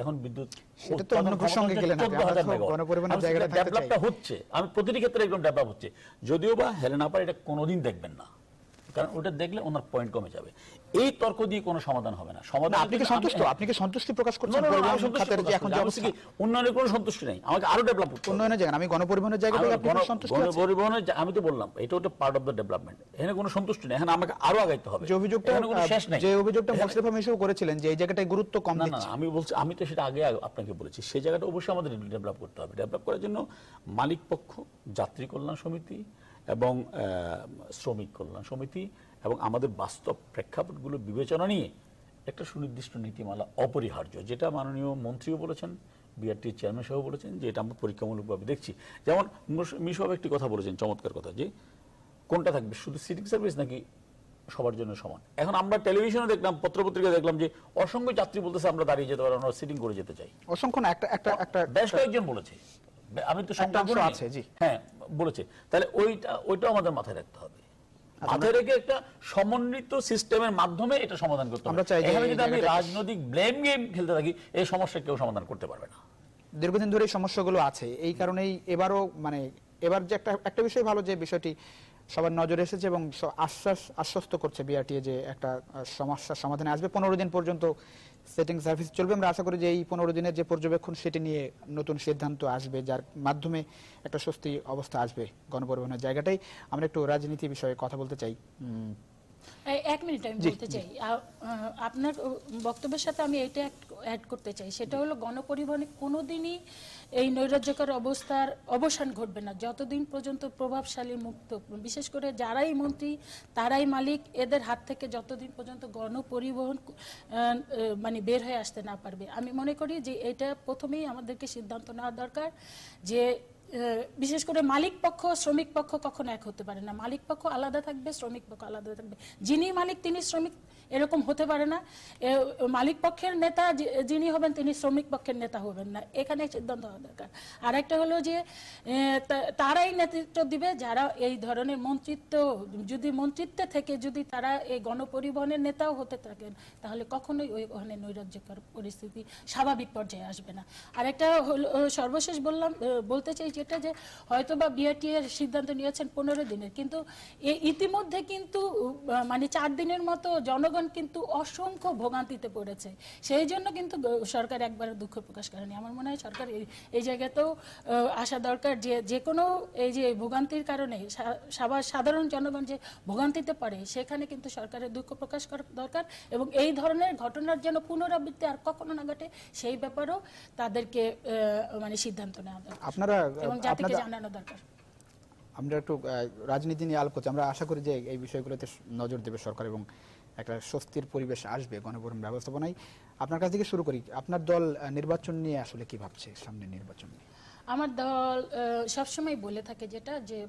এখন বিদ্যুৎ ডেভেলপটা হচ্ছে। আমি প্রতিটি ক্ষেত্রে একদম ডেভেলপ হচ্ছে, যদিও বা হেলেনা আপার এটা কোনোদিন দেখবেন না, কারণ ওটা দেখলে ওনার পয়েন্ট কমে যাবে। এই তর্ক দিয়ে কোনো সমাধান হবে না। সমাধান আপনি কি সন্তুষ্টি প্রকাশ করছেন? উন্নয়নের কোনো সন্তুষ্টি নেই, আমাকে আরো ডেভেলপ করতে হবে। উন্নয়নের জায়গা আমি গণপরিবহনের জায়গা থেকে আপনি সন্তুষ্ট আছেন? গণপরিবহনের আমি তো বললাম এটা হচ্ছে পার্ট অফ দ্য ডেভেলপমেন্ট, এখানে কোনো সন্তুষ্টি নেই, এখানে আমাকে আরো আগাইতে হবে। যে অভিযোগটা মোশাররফ হোসেন করেছিলেন যে এই জায়গাটায় গুরুত্ব কম দিচ্ছে, আমি বলছি, আমি তো সেটা আগে আপনাকে বলেছি, সেই জায়গাটা অবশ্যই আমাদের ডেভেলপ করতে হবে। ডেভেলপ করার জন্য মালিক পক্ষ, যাত্রী কল্যাণ সমিতি এবং শ্রমিক কল্যাণ সমিতি এবং আমাদের বাস্তব প্রেক্ষাপটগুলো বিবেচনা নিয়ে একটা সুনির্দিষ্ট নীতিমালা অপরিহার্য, যেটা মাননীয় মন্ত্রীও বলেছেন, বিআরটির চেয়ারম্যান সাহেব বলেছেন যে এটা আমরা পরীক্ষামূলকভাবে দেখছি। যেমন মিশব একটি কথা বলেছেন, চমৎকার কথা, যে কোনটা থাকবে, শুধু সিটিং সার্ভিস নাকি সবার জন্য সমান। এখন আমরা টেলিভিশনে দেখলাম, পত্রপত্রিকা দেখলাম যে অসংখ্য যাত্রী বলতেছে আমরা দাঁড়িয়ে যেতে পারি, আমরা সিটিং করে যেতে চাই। অসংখ্য না, একটা বেশ কয়েকজন বলেছে, আমি তো সংখ্যা আছে, জি হ্যাঁ বলেছে। তাহলে ওইটাও আমাদের মাথায় রাখতে হবে, মাথায় রেখে একটা সমন্বিত সিস্টেমের মাধ্যমে এটা সমাধান করতে হবে। এখানে যদি আমি রাজনৈতিক ব্লেম গেম খেলতে থাকি, এই সমস্যা কেউ সমাধান করতে পারবে না। দীর্ঘদিন ধরে এই সমস্যাগুলো আছে, এই কারণেই এবারও এবার যে একটা বিষয় ভালো, যে বিষয়টি সবার নজরে এসেছে এবং আশ্বস্ত করছে বিআরটি যে একটা সমস্যার সমাধানে আসবে। 15 দিন পর্যন্ত সেটিং সার্ভিস চলবে। আমরা আশা করি যে এই 15 দিনের যে পর্যবেক্ষণ, সেটি নিয়ে নতুন সিদ্ধান্ত আসবে, যার মাধ্যমে একটা স্বস্তি অবস্থা আসবে গণপরিবহনের জায়গাটাই। আমরা একটু রাজনীতি বিষয়ে কথা বলতে চাই। 1 মিনিট আমি বলতে চাই, আপনার বক্তব্যের সাথে আমি এটা অ্যাড করতে চাই, সেটা হলো গণপরিবহনে কোনোদিনই এই নৈরাজ্যকর অবস্থার অবসান ঘটবে না যতদিন পর্যন্ত প্রভাবশালী মুক্ত, বিশেষ করে যারাই মন্ত্রী তারাই মালিক, এদের হাত থেকে যতদিন পর্যন্ত গণপরিবহন বের হয়ে আসতে না পারবে। আমি মনে করি যে এটা প্রথমেই আমাদেরকে সিদ্ধান্ত নেওয়া দরকার যে বিশেষ করে মালিক পক্ষ শ্রমিক পক্ষ কখনো এক হতে পারে না। মালিক পক্ষ আলাদা থাকবে, শ্রমিক পক্ষ আলাদা থাকবে। যিনি মালিক তিনি শ্রমিক, এরকম হতে পারে না। মালিক পক্ষের নেতা যিনি হবেন তিনি শ্রমিক পক্ষের নেতা হবেন না, এখানে সিদ্ধান্ত হওয়া দরকার। আর একটা হলো যে তারাই নেতৃত্ব দিবে যারা এই ধরনের মন্ত্রিত্ব, যদি মন্ত্রিত্বে থেকে যদি তারা এই গণপরিবহনের নেতাও হতে থাকেন, তাহলে কখনোই ওখানে নৈরাজ্যকর পরিস্থিতি স্বাভাবিক পর্যায়ে আসবে না। আর একটা হলো সর্বশেষ বলতে চাই যেটা, যে হয়তো বা বিআরটি এর সিদ্ধান্ত নিয়েছেন 15 দিনের, কিন্তু ইতিমধ্যে কিন্তু 4 দিনের মতো জনগণ কিন্তু অসংখ্য ভোগান্তিতে পড়েছে। সেই জন্য কিন্তু সরকার একবার দুঃখ প্রকাশ করেনি। আমার মনে হয় সরকার এই জায়গাতেও আসা দরকার, যে কোনো এই যে ভোগান্তির কারণে সাধারণ জনগণ যে ভোগান্তিতে পড়ে, সেখানে কিন্তু সরকারের দুঃখ প্রকাশ করা দরকার এবং এই ধরনের ঘটনার যেন পুনরাবৃত্তি আর কখনো না ঘটে সেই ব্যাপারেও তাদেরকে সিদ্ধান্ত নেওয়া দরকার এবং জাতিকে জানানো দরকার। আমরা একটু রাজনীতি নিয়ে আলাপ করছি, আমরা আশা করি যে এই বিষয়গুলোতে নজর দেবে সরকার এবং একটা স্বস্তির পরিবেশ আসবে গণপরিবহন ব্যবস্থাপনায়। আপনার কাছ থেকে শুরু করি, আপনার দল নির্বাচন নিয়ে আসলে কি ভাবছে, সামনে নির্বাচন নিয়ে? আমার দল সবসময় বলে থাকে যেটা যে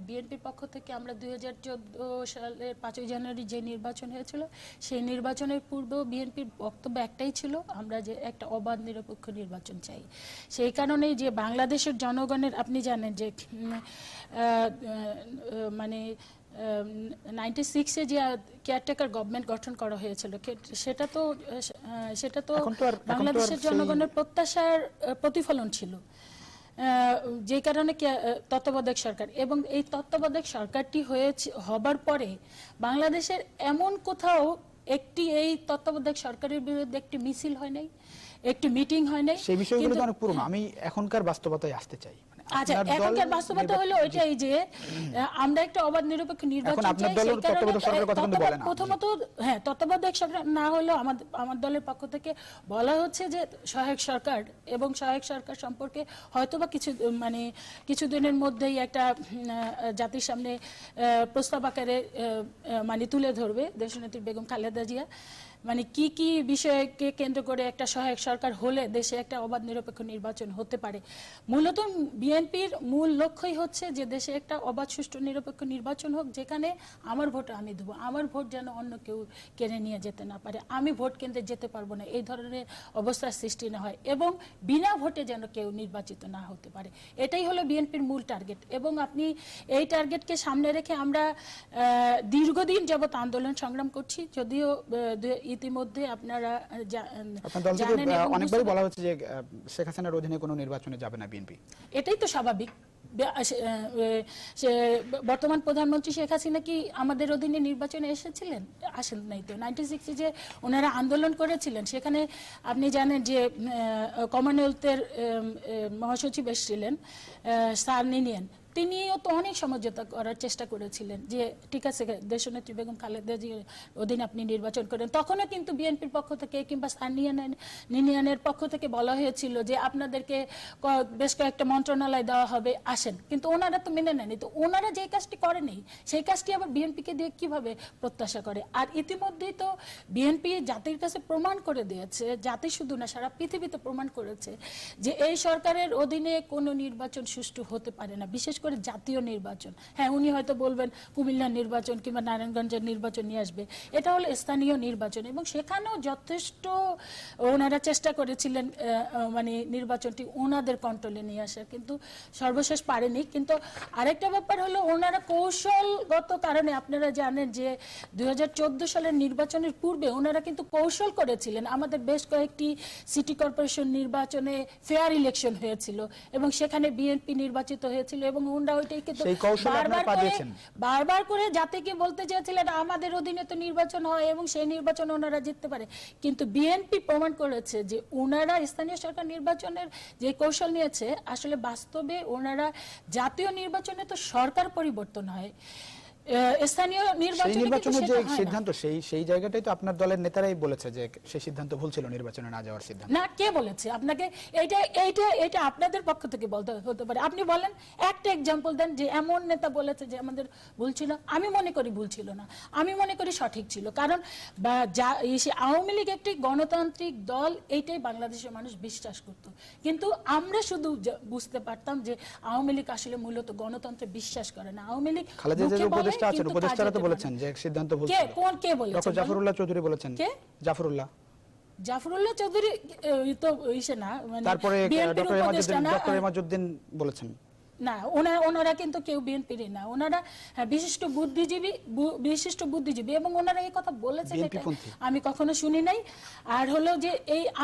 বিএনপির পক্ষ থেকে আমরা 2014 সালের 5ই জানুয়ারি যে নির্বাচন হয়েছিল সেই নির্বাচনের পূর্বেও বিএনপির বক্তব্য একটাই ছিল, আমরা যে একটা অবাধ নিরপেক্ষ নির্বাচন চাই। সেই কারণেই যে বাংলাদেশের জনগণের, আপনি জানেন যে মানে 96-এ যে কেয়ারটেকার গভর্নমেন্ট গঠন করা হয়েছিল সেটা তো বাংলাদেশের জনগণের প্রত্যাশার প্রতিফলন ছিল, যে কারণে তত্ত্বাবধায়ক সরকার, এবং এই তত্ত্বাবধায়ক সরকারটি হবার পরে বাংলাদেশের এমন কোথাও একটি এই তত্ত্বাবধায়ক সরকারের বিরুদ্ধে একটি মিছিল হয় নাই, একটি মিটিং হয় নাই। সেই বিষয়গুলো তো অনেক পুরনো, আমি এখনকার বাস্তবতায় আসতে চাই। আচ্ছা, এখনকার বাস্তবতা হলো ওইটাই যে আমরা একটা অবাধ নিরপেক্ষ নির্বাচন চাই। প্রথমত হ্যাঁ, তত্ত্বাবধায়ক সরকার না হলেও আমার দলের পক্ষ থেকে বলা হচ্ছে যে সহায়ক সরকার, এবং সহায়ক সরকার সম্পর্কে হয়তোবা কিছুদিনের মধ্যেই একটা জাতির সামনে প্রস্তাব আকারে মানে তুলে ধরবে দেশনেত্রী বেগম খালেদা জিয়া, মানে কি কি বিষয়কে কেন্দ্র করে একটা সহায়ক সরকার হলে দেশে একটা অবাধ নিরপেক্ষ নির্বাচন হতে পারে। মূলত বিএনপির মূল লক্ষ্যই হচ্ছে যে দেশে একটা অবাধ সুষ্ঠু নিরপেক্ষ নির্বাচন হোক, যেখানে আমার ভোট আমি দেবো, আমার ভোট যেন অন্য কেউ কেড়ে নিয়ে যেতে না পারে, আমি ভোট কেন্দ্রে যেতে পারবো না, এই ধরনের অবস্থার সৃষ্টি না হয়, এবং বিনা ভোটে যেন কেউ নির্বাচিত না হতে পারে। এটাই হলো বিএনপির মূল টার্গেট, এবং আপনি এই টার্গেটকে সামনে রেখে আমরা দীর্ঘদিন যাবত আন্দোলন সংগ্রাম করছি। যদিও ইতিমধ্যে আপনারা জানেন, অনেকবারই বলা হচ্ছে যে শেখ হাসিনার অধীনে কোনো নির্বাচনে যাবে না বিএনপি। এটাই তো স্বাভাবিক। বর্তমান প্রধানমন্ত্রী শেখ হাসিনা কি আমাদের অধীনে নির্বাচনে এসেছিলেন? আসেন নাই তো। 96-এ যে ওনারা আন্দোলন করেছিলেন, সেখানে আপনি জানেন যে কমনওয়েলথের মহাসচিব এসেছিলেন স্যার নিনিয়ান, তিনিও তো অনেক সমঝোতা করার চেষ্টা করেছিলেন যে ঠিক আছে দেশনেত্রী বেগম খালেদা জিয়ার অধীনে আপনি নির্বাচন করেন। তখনও কিন্তু বিএনপির পক্ষ থেকে কিংবা নিনিয়ানের পক্ষ থেকে বলা হয়েছিল যে আপনাদেরকে বেশ কয়েকটা মন্ত্রণালয় দেওয়া হবে, আসেন, কিন্তু ওনারা তো মেনে নেয়নি। তো ওনারা যে কাজটি করেনি সেই কাজটি আবার বিএনপিকে দিয়ে কিভাবে প্রত্যাশা করে? আর ইতিমধ্যেই তো বিএনপি জাতির কাছে প্রমাণ করে দিয়েছে, জাতি শুধু না সারা পৃথিবীতে প্রমাণ করেছে যে এই সরকারের অধীনে কোনো নির্বাচন সুষ্ঠু হতে পারে না, বিশেষ করে জাতীয় নির্বাচন। হ্যাঁ, উনি হয়তো বলবেন কুমিল্লার নির্বাচন কিংবা নারায়ণগঞ্জের নির্বাচন নিয়ে আসবে, এটা হলো স্থানীয় নির্বাচন, এবং সেখানেও যথেষ্ট ওনারা চেষ্টা করেছিলেন মানে নির্বাচনটি ওনাদের কন্ট্রোলে নিয়ে আসার, কিন্তু সর্বশেষ পারেনি। কিন্তু আরেকটা ব্যাপার হলো ওনারা কৌশলগত কারণে, আপনারা জানেন যে 2014 সালের নির্বাচনের পূর্বে ওনারা কিন্তু কৌশল করেছিলেন। আমাদের বেশ কয়েকটি সিটি কর্পোরেশন নির্বাচনে ফেয়ার ইলেকশন হয়েছিল এবং সেখানে বিএনপি নির্বাচিত হয়েছিল, এবং ওনারা ওইটাই কিন্তু বারবার করে জাতিকে বলতে চেয়েছিলেন আমাদের অধীনে তো নির্বাচন হয় এবং সেই নির্বাচন ওনারা জিততে পারে। কিন্তু বিএনপি প্রমাণ করেছে যে ওনারা স্থানীয় সরকার নির্বাচনের যে কৌশল নিয়েছে, আসলে বাস্তবে ওনারা জাতীয় নির্বাচনে তো সরকার পরিবর্তন হয়, স্থানীয় নির্বাচনের যে সিদ্ধান্ত সেই জায়গাটাই তো আপনার দলের নেতারাই বলেছে যে সেই সিদ্ধান্ত ভুল ছিল, নির্বাচনে না যাওয়ার সিদ্ধান্ত। না, কে বলেছে আপনাকে? এইটা আপনাদের পক্ষ থেকে বলতে হতে পারে। আপনি বলেন, একটা এক্সাম্পল দেন যে এমন নেতা বলেছে যে আমাদের ভুল ছিল। আমি মনে করি ভুল ছিল না, আমি মনে করি সঠিক ছিল, কারণ আওয়ামী লীগ একটি গণতান্ত্রিক দল, এইটাই বাংলাদেশের মানুষ বিশ্বাস করত। কিন্তু আমরা শুধু বুঝতে পারতাম যে আওয়ামী লীগ আসলে মূলত গণতন্ত্রে বিশ্বাস করে না। আওয়ামী লীগ উপদেষ্টারা তো বলেছেন যে সিদ্ধান্ত ভুল ছিল। কে বলেছেন? ডক্টর জাফরুল্লাহ চৌধুরী বলেছেন। কে? জাফরুল্লাহ চৌধুরী তো ইসে না, মানে তারপরে ডক্টর এমাজউদ্দিন বলেছেন। না, ওনারা কিন্তু কেউ বিএনপির না, ওনারা বিশিষ্ট বুদ্ধিজীবী, এবং ওনারা এই কথা বলেছেন এটা আমি কখনো শুনি নাই। আর হলো যে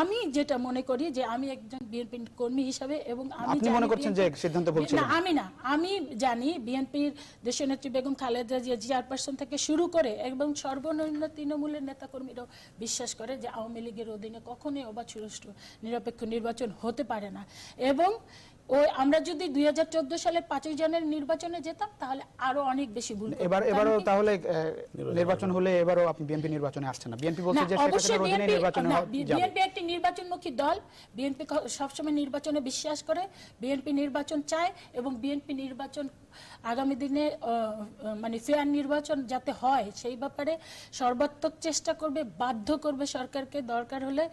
আমি যেটা মনে করি যে আমি একজন বিএনপি কর্মী হিসাবে, এবং আপনি মনে করছেন যে সিদ্ধান্ত ভুল ছিল? না, আমি জানি বিএনপির দেশনেত্রী বেগম খালেদা জিয়া চেয়ারপারসন থেকে শুরু করে এবং সর্বনিম্ন তৃণমূলের নেতাকর্মীরাও বিশ্বাস করে যে আওয়ামী লীগের অধীনে কখনোই অবাধ সুষ্ঠু নিরপেক্ষ নির্বাচন হতে পারে না। এবং আমরা যদি 2014 সালের 5ই জানুয়ারি নির্বাচনে যেতাম তাহলে আরো অনেক বেশি ভুল। এবারও তাহলে নির্বাচন হলে এবারও আপনি বিএনপি নির্বাচনে আসছেন না? বিএনপি বলছে যে বিএনপি একটি নির্বাচনমুখী দল, বিএনপি সবসময় নির্বাচনে বিশ্বাস করে, বিএনপি নির্বাচন চায় এবং বিএনপি নির্বাচন আগামী দিনে মানে ফেয়ার নির্বাচন যাতে হয় সেই ব্যাপারে সর্বাত্মক চেষ্টা করবে, বাধ্য করবে সরকারকে দরকার হলে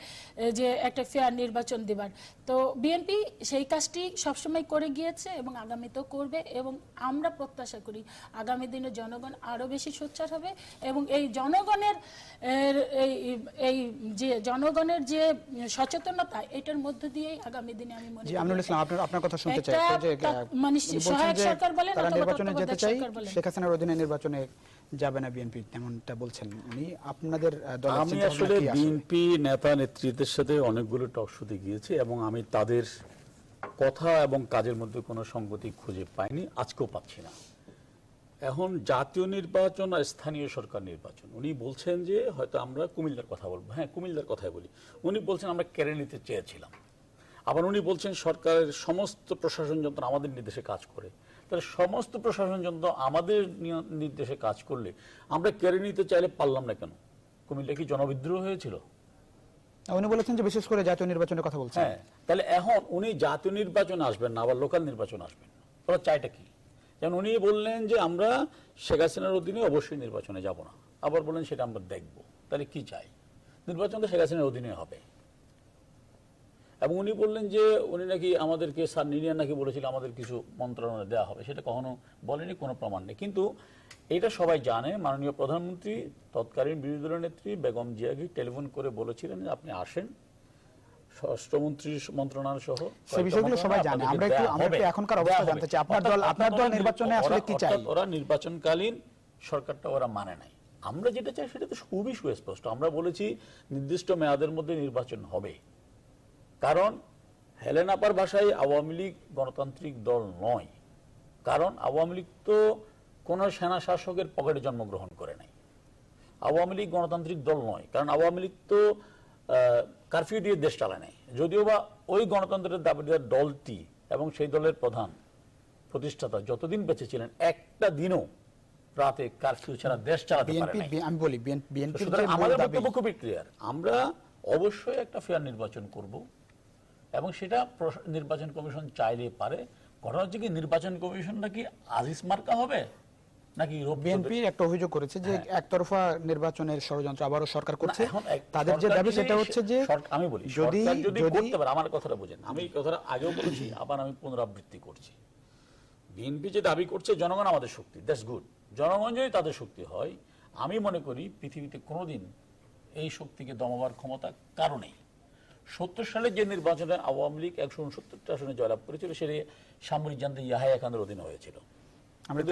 যে একটা ফেয়ার নির্বাচন দেবার। তো বিএনপি সেই কাজটি সবসময় করে গিয়েছে এবং আগামীতেও করবে, এবং আমরা প্রত্যাশা করি আগামী দিনে জনগণ আরো বেশি সোচ্চার হবে এবং এই জনগণের এই যে জনগণের যে সচেতনতা, এটার মধ্য দিয়েই আগামী দিনে আমি মনে জি, করি আমিনুল ইসলাম, আপনার কথা শুনতে চাই। একটা যে মানে উনি বলছেন সহায়ক যে সরকার বলেন তারা অথবা নির্বাচনে যেতে তত্ত্বাবধায়ক চাই, সরকার বলেন। শেখ হাসিনার অধীনে নির্বাচনে যাবে না বিএনপি, তেমনটা বলছেন উনি। আপনাদের দলের আমি চিন্তাভাবনা আসলে কি? বিএনপি নেতা নেতৃত্বের সাথে অনেকগুলো টক শোতে গিয়েছি এবং আমি তাদের কথা এবং কাজের মধ্যে কোনো সঙ্গতি খুঁজে পাইনি, আজকেও পাচ্ছি না। এখন জাতীয় নির্বাচন আর স্থানীয় সরকার নির্বাচন, উনি বলছেন যে হয়তো আমরা কুমিল্লার কথা বলবো, হ্যাঁ কুমিল্লার কথাই বলি। উনি বলছেন আমরা কেড়ে নিতে চেয়েছিলাম, আবার উনি বলছেন সরকারের সমস্ত প্রশাসন যন্ত্র আমাদের নির্দেশে কাজ করে। তাহলে সমস্ত প্রশাসন যন্ত্র আমাদের নির্দেশে কাজ করলে আমরা কেড়ে নিতে চাইলে পারলাম না কেন? কুমিল্লা কি জনবিদ্রোহ হয়েছিল? উনি বলেছেন যে বিশেষ করে জাতীয় নির্বাচনের কথা বলছেন। হ্যাঁ, তাহলে এখন উনি জাতীয় নির্বাচন আসবেন না, আবার লোকাল নির্বাচন আসবেন না, ওরা চাইটা কি? যেমন উনি বললেন যে আমরা শেখ হাসিনার অধীনে অবশ্যই নির্বাচনে যাব না, আবার বললেন সেটা আমরা দেখব। তাহলে কি চাই? নির্বাচন তো শেখ হাসিনার অধীনে হবে। এবং উনি বললেন যে উনি নাকি আমাদেরকে, স্যার নিনিয়ান নাকি বলেছিল আমাদের কিছু মন্ত্রণালয় দেওয়া হবে, সেটা কখনো বলেনি, কোনো প্রমাণ নেই। কিন্তু এটা সবাই জানে, মাননীয় প্রধানমন্ত্রী তৎকালীন বিরোধী দলের নেত্রী বেগম জিয়াকে টেলিফোন করে বলেছিলেন যে আপনি আসেন, স্বরাষ্ট্রমন্ত্রী মন্ত্রণালয় সহ সেই বিষয়গুলো সবাই জানে। আমরা একটু এখনকার অবস্থা জানতে চাই। আপনার দল নির্বাচনে আসলে কি চাই? ওরা নির্বাচনকালীন সরকারটা ওরা মানে নাই। আমরা যেটা চাই সেটা তো খুবই সুস্পষ্ট। আমরা বলেছি নির্দিষ্ট মেয়াদের মধ্যে নির্বাচন হবে, কারণ হেলেন আপার ভাষায় আওয়ামী লীগ গণতান্ত্রিক দল নয়। কারণ আওয়ামী লীগ তো কোনো সেনা শাসকের পকেটে জন্মগ্রহণ করে নাই। আওয়ামী লীগ গণতান্ত্রিক দল নয়, কারণ আওয়ামী লীগ তো কারফিউ দিয়ে দেশ চালায় নাই। যদিও বা ওই গণতন্ত্রের দাবিদার দলটি এবং সেই দলের প্রধান প্রতিষ্ঠাতা যতদিন বেঁচে ছিলেন, একটা দিনও রাতে কারফিউ ছাড়া দেশ চালাতে পারে নাই। আমি বলি বিএনপি আমাদের বক্তব্য খুবই ক্লিয়ার, আমরা অবশ্যই একটা ফেয়ার নির্বাচন করব এবং সেটা নির্বাচন কমিশন চাইলে পারে। ঘটনা হচ্ছে কি, নির্বাচন কমিশনটা কি আজিজ মার্কা হবে নাকি? বিএনপি একটা অভিযোগ করেছে যে একতরফা নির্বাচনের ষড়যন্ত্র আবারও সরকার করছে। তাদের যে দাবি সেটা হচ্ছে যে আমি বলি যদি করতে পারে, আমার কথাটা বুঝেন, আমি এই কথাটা আগেও বলেছি, আবার আমি পুনরাবৃত্তি করছি। বিএনপি যে দাবি করছে জনগণ আমাদের শক্তি, দ্যাটস গুড। জনগণ যদি তাদের শক্তি হয়, আমি মনে করি পৃথিবীতে কোনোদিন এই শক্তিকে দমাবার ক্ষমতা কারো নেই। 70 সালে যে নির্বাচনে আওয়ামী লীগ 169টা আসনে জয়লাভ করেছিল, সেটি সামরিক জান্তে ইয়াহিয়া খানের অধীনে হয়েছিল।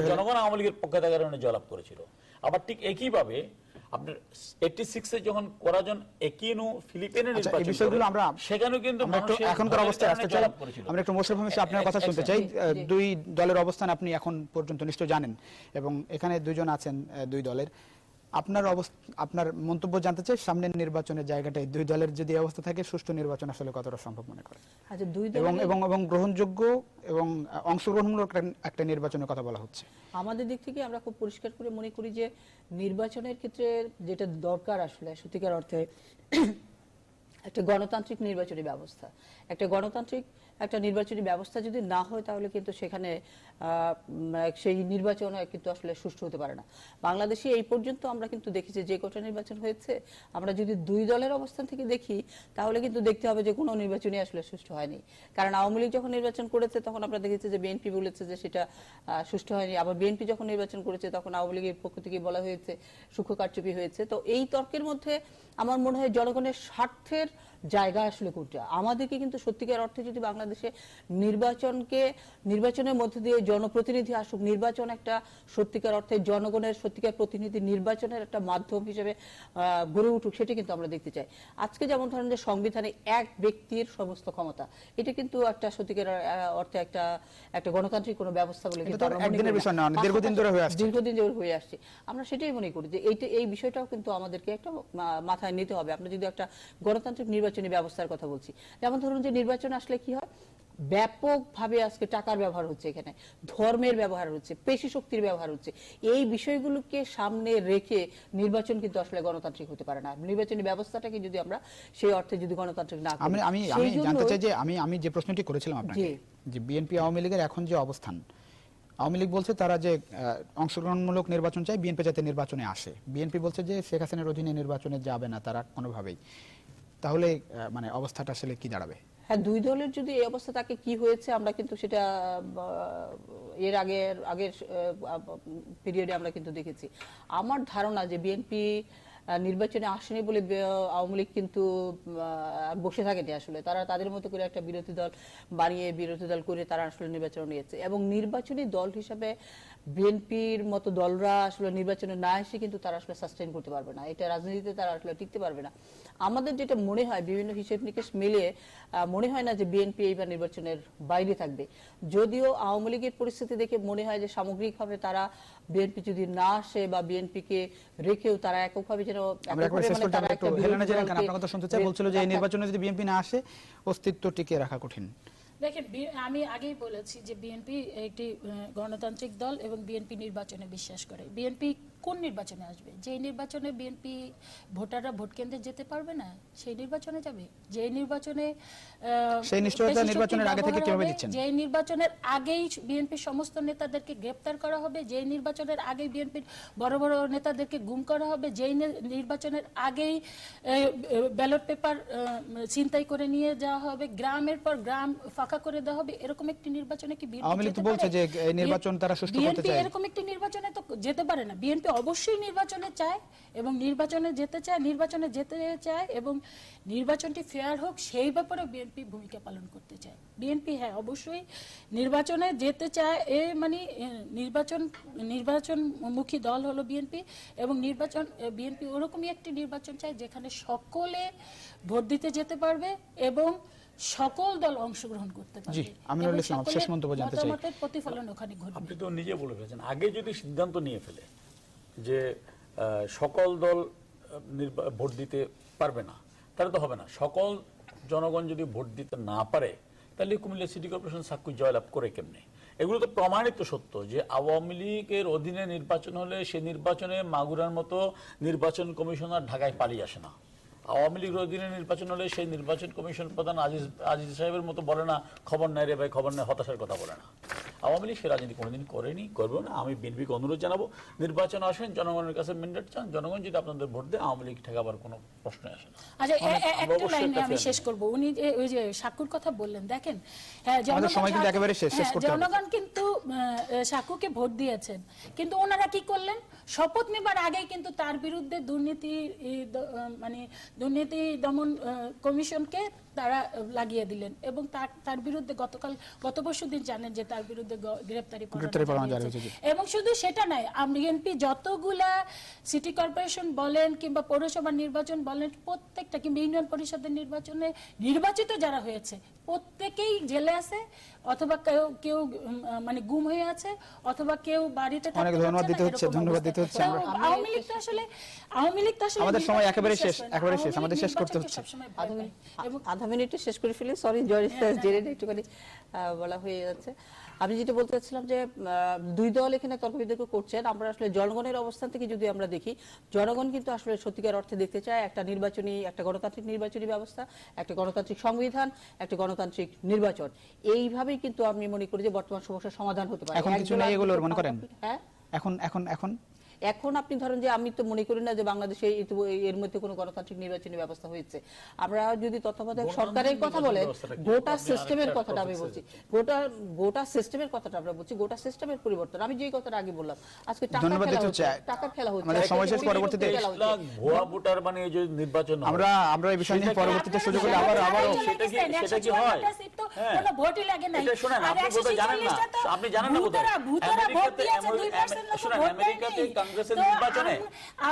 জনগণ আওয়ামী লীগের পক্ষে থাকার কারণে জয়লাভ করেছিল। আবার ঠিক একইভাবে আপনার 86-এ যখন কোরাজন একিনু ফিলিপিনের নির্বাচন, সেখানেও কিন্তু এখনকার অবস্থায় আসতে চাই। আমরা একটু মোশাররফ হোসেন আপনার কথা শুনতে চাই। দুই দলের অবস্থান আপনি এখন পর্যন্ত নিশ্চয় জানেন এবং এখানে দুইজন আছেন দুই দলের। আপনার মন্তব্য জানতে চাই, সামনের নির্বাচনের জায়গাটায় দুই দলের যদি অবস্থা থাকে, সুষ্ঠু নির্বাচন আসলে কতটা সম্ভব মনে করেন? আচ্ছা, দুই এবং গ্রহণযোগ্য এবং অংশগ্রহণমূলক একটা নির্বাচনের কথা বলা হচ্ছে। আমাদের দিক থেকে আমরা খুব পরিষ্কার করে মনে করি যে নির্বাচনের ক্ষেত্রে যেটা দরকার আসলে সত্যিকার অর্থে একটা গণতান্ত্রিক নির্বাচনী ব্যবস্থা। একটা নির্বাচনী ব্যবস্থা যদি না হয় তাহলে কিন্তু সেখানে সেই নির্বাচন কিন্তু আসলে সুষ্ঠু হতে পারে না। বাংলাদেশে এই পর্যন্ত আমরা কিন্তু দেখেছি যে কটা নির্বাচন হয়েছে, আমরা যদি দুই দলের অবস্থান থেকে দেখি তাহলে কিন্তু দেখতে হবে যে কোনো নির্বাচনই আসলে সুষ্ঠু হয়নি। কারণ আওয়ামী লীগ যখন নির্বাচন করেছে তখন আমরা দেখেছি যে বিএনপি বলেছে যে সেটা সুষ্ঠু হয়নি, আবার বিএনপি যখন নির্বাচন করেছে তখন আওয়ামী লীগের পক্ষ থেকে বলা হয়েছে সূক্ষ্ম কারচুপি হয়েছে। তো এই তর্কের মধ্যে আমার মনে হয় জনগণের স্বার্থের জায়গা আসলে কোনটা। আমাদেরকে কিন্তু সত্যিকার অর্থে যদি বাংলাদেশে নির্বাচনের মধ্যে দিয়ে জনপ্রতিনিধি আসুক, নির্বাচন একটা সত্যিকার অর্থে জনগণের সত্যিকার প্রতিনিধি নির্বাচনের একটা মাধ্যম হিসেবে গড়ে উঠুক, সেটা কিন্তু আমরা দেখতে চাই। আজকে যেমন ধরেন যে সংবিধানে এক ব্যক্তির সমস্ত ক্ষমতা, এটা কিন্তু একটা সত্যিকার অর্থে একটা গণতান্ত্রিক কোনো ব্যবস্থা বলে কিন্তু দীর্ঘদিন ধরে হয়ে আসছে। আমরা সেটাই মনে করি যে এই বিষয়টাও কিন্তু আমাদেরকে একটা মাথায় নিতে হবে। আমরা যদি একটা গণতান্ত্রিক নির্বাচনী ব্যবস্থার কথা বলছি, যেমন ধরুন যে নির্বাচন আসলে কি হয়, ব্যাপকভাবে আজকে টাকার ব্যবহার হচ্ছে, এখানে ধর্মের ব্যবহার হচ্ছে, পেশি শক্তির ব্যবহার হচ্ছে। এই বিষয়গুলোকে সামনে রেখে নির্বাচন কিন্তু আসলে গণতান্ত্রিক হতে পারে না। নির্বাচনী ব্যবস্থাটাকে যদি আমরা সেই অর্থে যদি গণতান্ত্রিক না করি, আমি জানতে চাই যে আমি যে প্রশ্নটি করেছিলাম আপনাকে, যে বিএনপি আওয়ামী লীগের এখন যে অবস্থান, আওয়ামী লীগ বলছে তারা যে অংশগ্রহণমূলক নির্বাচন চায়, বিএনপি যাতে নির্বাচনে আসে। বিএনপি বলছে যে শেখ হাসিনার অধীনে নির্বাচনে যাবে না তারা কোনোভাবেই। তাহলে মানে অবস্থাটা আসলে কি দাঁড়াবে? হ্যাঁ, দুই দলের যদি এই অবস্থা থাকে কি হয়েছে আমরা কিন্তু সেটা এর আগের পিরিয়ডে আমরা কিন্তু দেখেছি। আমার ধারণা যে বিএনপি নির্বাচনে আসেনি বলে আওয়ামী লীগ কিন্তু বসে থাকেনি। আসলে তারা তাদের মতো করে একটা বিরোধী দল বানিয়ে বিরোধী দল করে তারা আসলে নির্বাচন নিয়েছে, এবং নির্বাচনী দল হিসাবে বিএনপির মতো দলরা আসলে নির্বাচনে না এসে কিন্তু তারা আসলে সাস্টেইন করতে পারবে না, এটা রাজনীতিতে তারা আসলে টিকতে পারবে না। আমাদের যেটা মনে হয় বিভিন্ন হিসেব নিকেশ মিলিয়ে মনে হয় না যে বিএনপি এইবার নির্বাচনের বাইরে থাকবে। যদিও আওয়ামী লীগের পরিস্থিতি দেখে মনে হয় যে সামগ্রিকভাবে তারা বিএনপি যদি না আসে বা বিএনপিকে রেখেও তারা এককভাবে যেন আপনার কথা শুনতে চাই, বলছিল যে এই নির্বাচনে যদি বিএনপি না আসে অস্তিত্ব টিকিয়ে রাখা কঠিন। দেখেন, আমি আগেই বলেছি যে বিএনপি একটি গণতান্ত্রিক দল এবং বিএনপি নির্বাচনে বিশ্বাস করে। বিএনপি কোন নির্বাচনে আসবে? যে নির্বাচনে বিএনপি ভোটাররা ভোট কেন্দ্রে যেতে পারবে না সেই নির্বাচনে যাবে। যে নির্বাচনে সেই নিশ্চয়তা নির্বাচনের আগে থেকে কিভাবে দিচ্ছেন? যে নির্বাচনের আগেই বিএনপির সমস্ত নেতাদেরকে গ্রেফতার করা হবে, যে নির্বাচনের আগেই বিএনপির বড় বড় নেতাদেরকে গুম করা হবে, যেই নির্বাচনের আগেই ব্যালট পেপার ছিনতাই করে নিয়ে যাওয়া হবে, গ্রামের পর গ্রাম ফাঁকা করে দেওয়া হবে, এরকম একটি নির্বাচনে কি আওয়ামী লীগ বলছে যে এই নির্বাচন তারা সুষ্ঠু করতে চায়? এরকম একটি নির্বাচনে তো যেতে পারে না। বিএনপি অবশ্যই নির্বাচনে চায় এবং নির্বাচনে যেতে চায় এবং নির্বাচনটি ফেয়ার হোক সেই ব্যাপারে বিএনপি ভূমিকা পালন করতে চায়। বিএনপি হ্যাঁ অবশ্যই নির্বাচনে যেতে চায়, মানে নির্বাচনমুখী দল হলো বিএনপি, এবং বিএনপি ওরকমই একটি নির্বাচন চায় যেখানে সকলে ভোট দিতে যেতে পারবে এবং সকল দল অংশগ্রহণ করতে পারবে। শেষ মন্তব্য জানতে চাই। প্রতিফলন ওখানে ঘটবে। আপনি তো নিজে বলে ফেলেছেন, আগে যদি সিদ্ধান্ত নিয়ে ফেলে যে সকল দল ভোট দিতে পারবে না, তাহলে তো হবে না। সকল জনগণ যদি ভোট দিতে না পারে তাহলে কুমিল্লা সিটি কর্পোরেশন সাক্ষী জয়লাভ করে কেমনে? এগুলো তো প্রমাণিত সত্য যে আওয়ামী লীগের অধীনে নির্বাচন হলে সে নির্বাচনে মাগুরার মতো নির্বাচন কমিশনার ঢাকায় পালিয়ে আসে না। আওয়ামী লীগের অধীনে নির্বাচন হলে সেই নির্বাচন কমিশন প্রধান আজিজ সাহেবের মতো বলে না খবর নাই রে ভাই, খবর নেই, হতাশার কথা বলে না। আওয়ামী লীগ সে রাজনীতি কোনোদিন করেনি, করবেও না। আমি বিএনপিকে অনুরোধ জানাবো, নির্বাচন আসেন, জনগণের কাছে ম্যান্ডেট চান, জনগণ যদি আপনাদের ভোট দেয় আওয়ামী লীগ ঠেকাবার কোনো প্রশ্ন আসে না। আচ্ছা, একটা লাইন আমি শেষ করব। উনি যে ওই যে সাকুর কথা বললেন, দেখেন জনগণ কিন্তু সাকুকে ভোট দিয়েছেন, কিন্তু ওনারা কি করলেন? শপথ নেবার আগেই কিন্তু তার বিরুদ্ধে দুর্নীতি দমন কমিশনকে তারা লাগিয়ে দিলেন, এবং তার বিরুদ্ধে গত পরশুদিন জানেন যে তার বিরুদ্ধে গ্রেফতারি পরোয়ানা জারি হয়েছে। এবং শুধু সেটা নয়, বিএনপি যতগুলা সিটি কর্পোরেশন বলেন কিংবা পৌরসভা নির্বাচন বলেন, প্রত্যেকটা কিংবা ইউনিয়ন পরিষদের নির্বাচনে নির্বাচিত যারা হয়েছে প্রত্যেকেই জেলে আছে, অথবা কেউ মানে গুম হয়ে আছে, অথবা কেউ বাড়িতে থাকে। ধন্যবাদ দিতে হচ্ছে। আওয়ামী লীগ তো আসলে আমাদের সময় একেবারে শেষ, আমাদের শেষ করতে হচ্ছে। আধা মিনিটে শেষ করে ফেলি, সরি জেনে একটুখানি বলা হয়ে যাচ্ছে। আমি যেটা বলতে চাচ্ছিলাম যে দুই দল এখানে তর্ক বিতর্ক করছেন। আমরা আসলে জনগণের অবস্থান থেকে যদি আমরা দেখি, জনগণ কিন্তু আসলে সত্যিকার অর্থে দেখতে চায় একটা গণতান্ত্রিক নির্বাচনী ব্যবস্থা, একটা গণতান্ত্রিক সংবিধান, একটা গণতান্ত্রিক নির্বাচন। এইভাবেই কিন্তু আমি মনে করি যে বর্তমান সমস্যার সমাধান হতে পারে। এখন কিছু নেই এগুলোর মনে করেন? হ্যাঁ, এখন আপনি ধরেন যে আমি তো মনে করি না যে বাংলাদেশে এর মধ্যে কোনো গণতান্ত্রিক নির্বাচনী ব্যবস্থা হয়েছে। আমরা যদি তত্ত্বাবধায়ক সরকারের কথা বলেন, গোটা সিস্টেমের কথাটা আমি বলছি, গোটা সিস্টেমের কথাটা আমরা বলছি, গোটা সিস্টেমের পরিবর্তন। আমি যেই কথাটা আগে বললাম, আজকে টাকার খেলা হচ্ছে। আমাদের সময় শেষ, পরবর্তীতে ভুয়া ভোটার বানিয়ে যে নির্বাচন আমরা এই বিষয় নিয়ে পরবর্তীতে সুযোগ হলে আবার সেটা কি হয়? কোনো ভোটই লাগে না। এটা শুনেন, আপনি বোধহয় জানেন না, আপনি জানেন না বোধহয় আমেরিকাতে কংগ্রেসের নির্বাচনে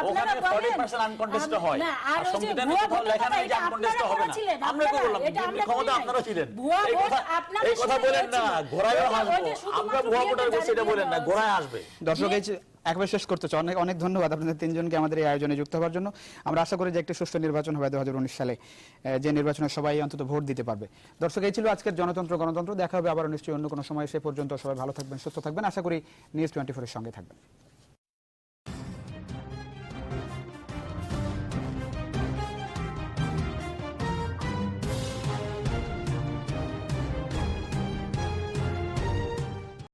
ওখানে 40% আনকন্টেস্টেড হয়, আর সংবিধানে কোথাও লেখা নেই যে আনকন্টেস্টেড হবে না। আমরা কি বললাম? বিএনপি ক্ষমতা আপনারা ছিলেন, এই কথা বলেন না, ঘোড়ায় আসবো আমরা, ভুয়া ভোটার করছি এটা বলেন না, ঘোড়ায় আসবে। দর্শক, একবার শেষ করতে চাই। অনেক ধন্যবাদ আপনাদের তিনজনকে আমাদের এই আয়োজনে যুক্ত হওয়ার জন্য। আমরা আশা করি যে একটি সুষ্ঠু নির্বাচন হবে 2019 সালে, যে নির্বাচনে সবাই অন্তত ভোট দিতে পারবে। দর্শক, এই ছিল আজকের জনতন্ত্র গণতন্ত্র। দেখা হবে আবার নিশ্চয়ই অন্য কোনো সময়। সে পর্যন্ত সবাই ভালো থাকবেন, সুস্থ থাকবেন। আশা করি নিউজ 24 এর সঙ্গে থাকবেন।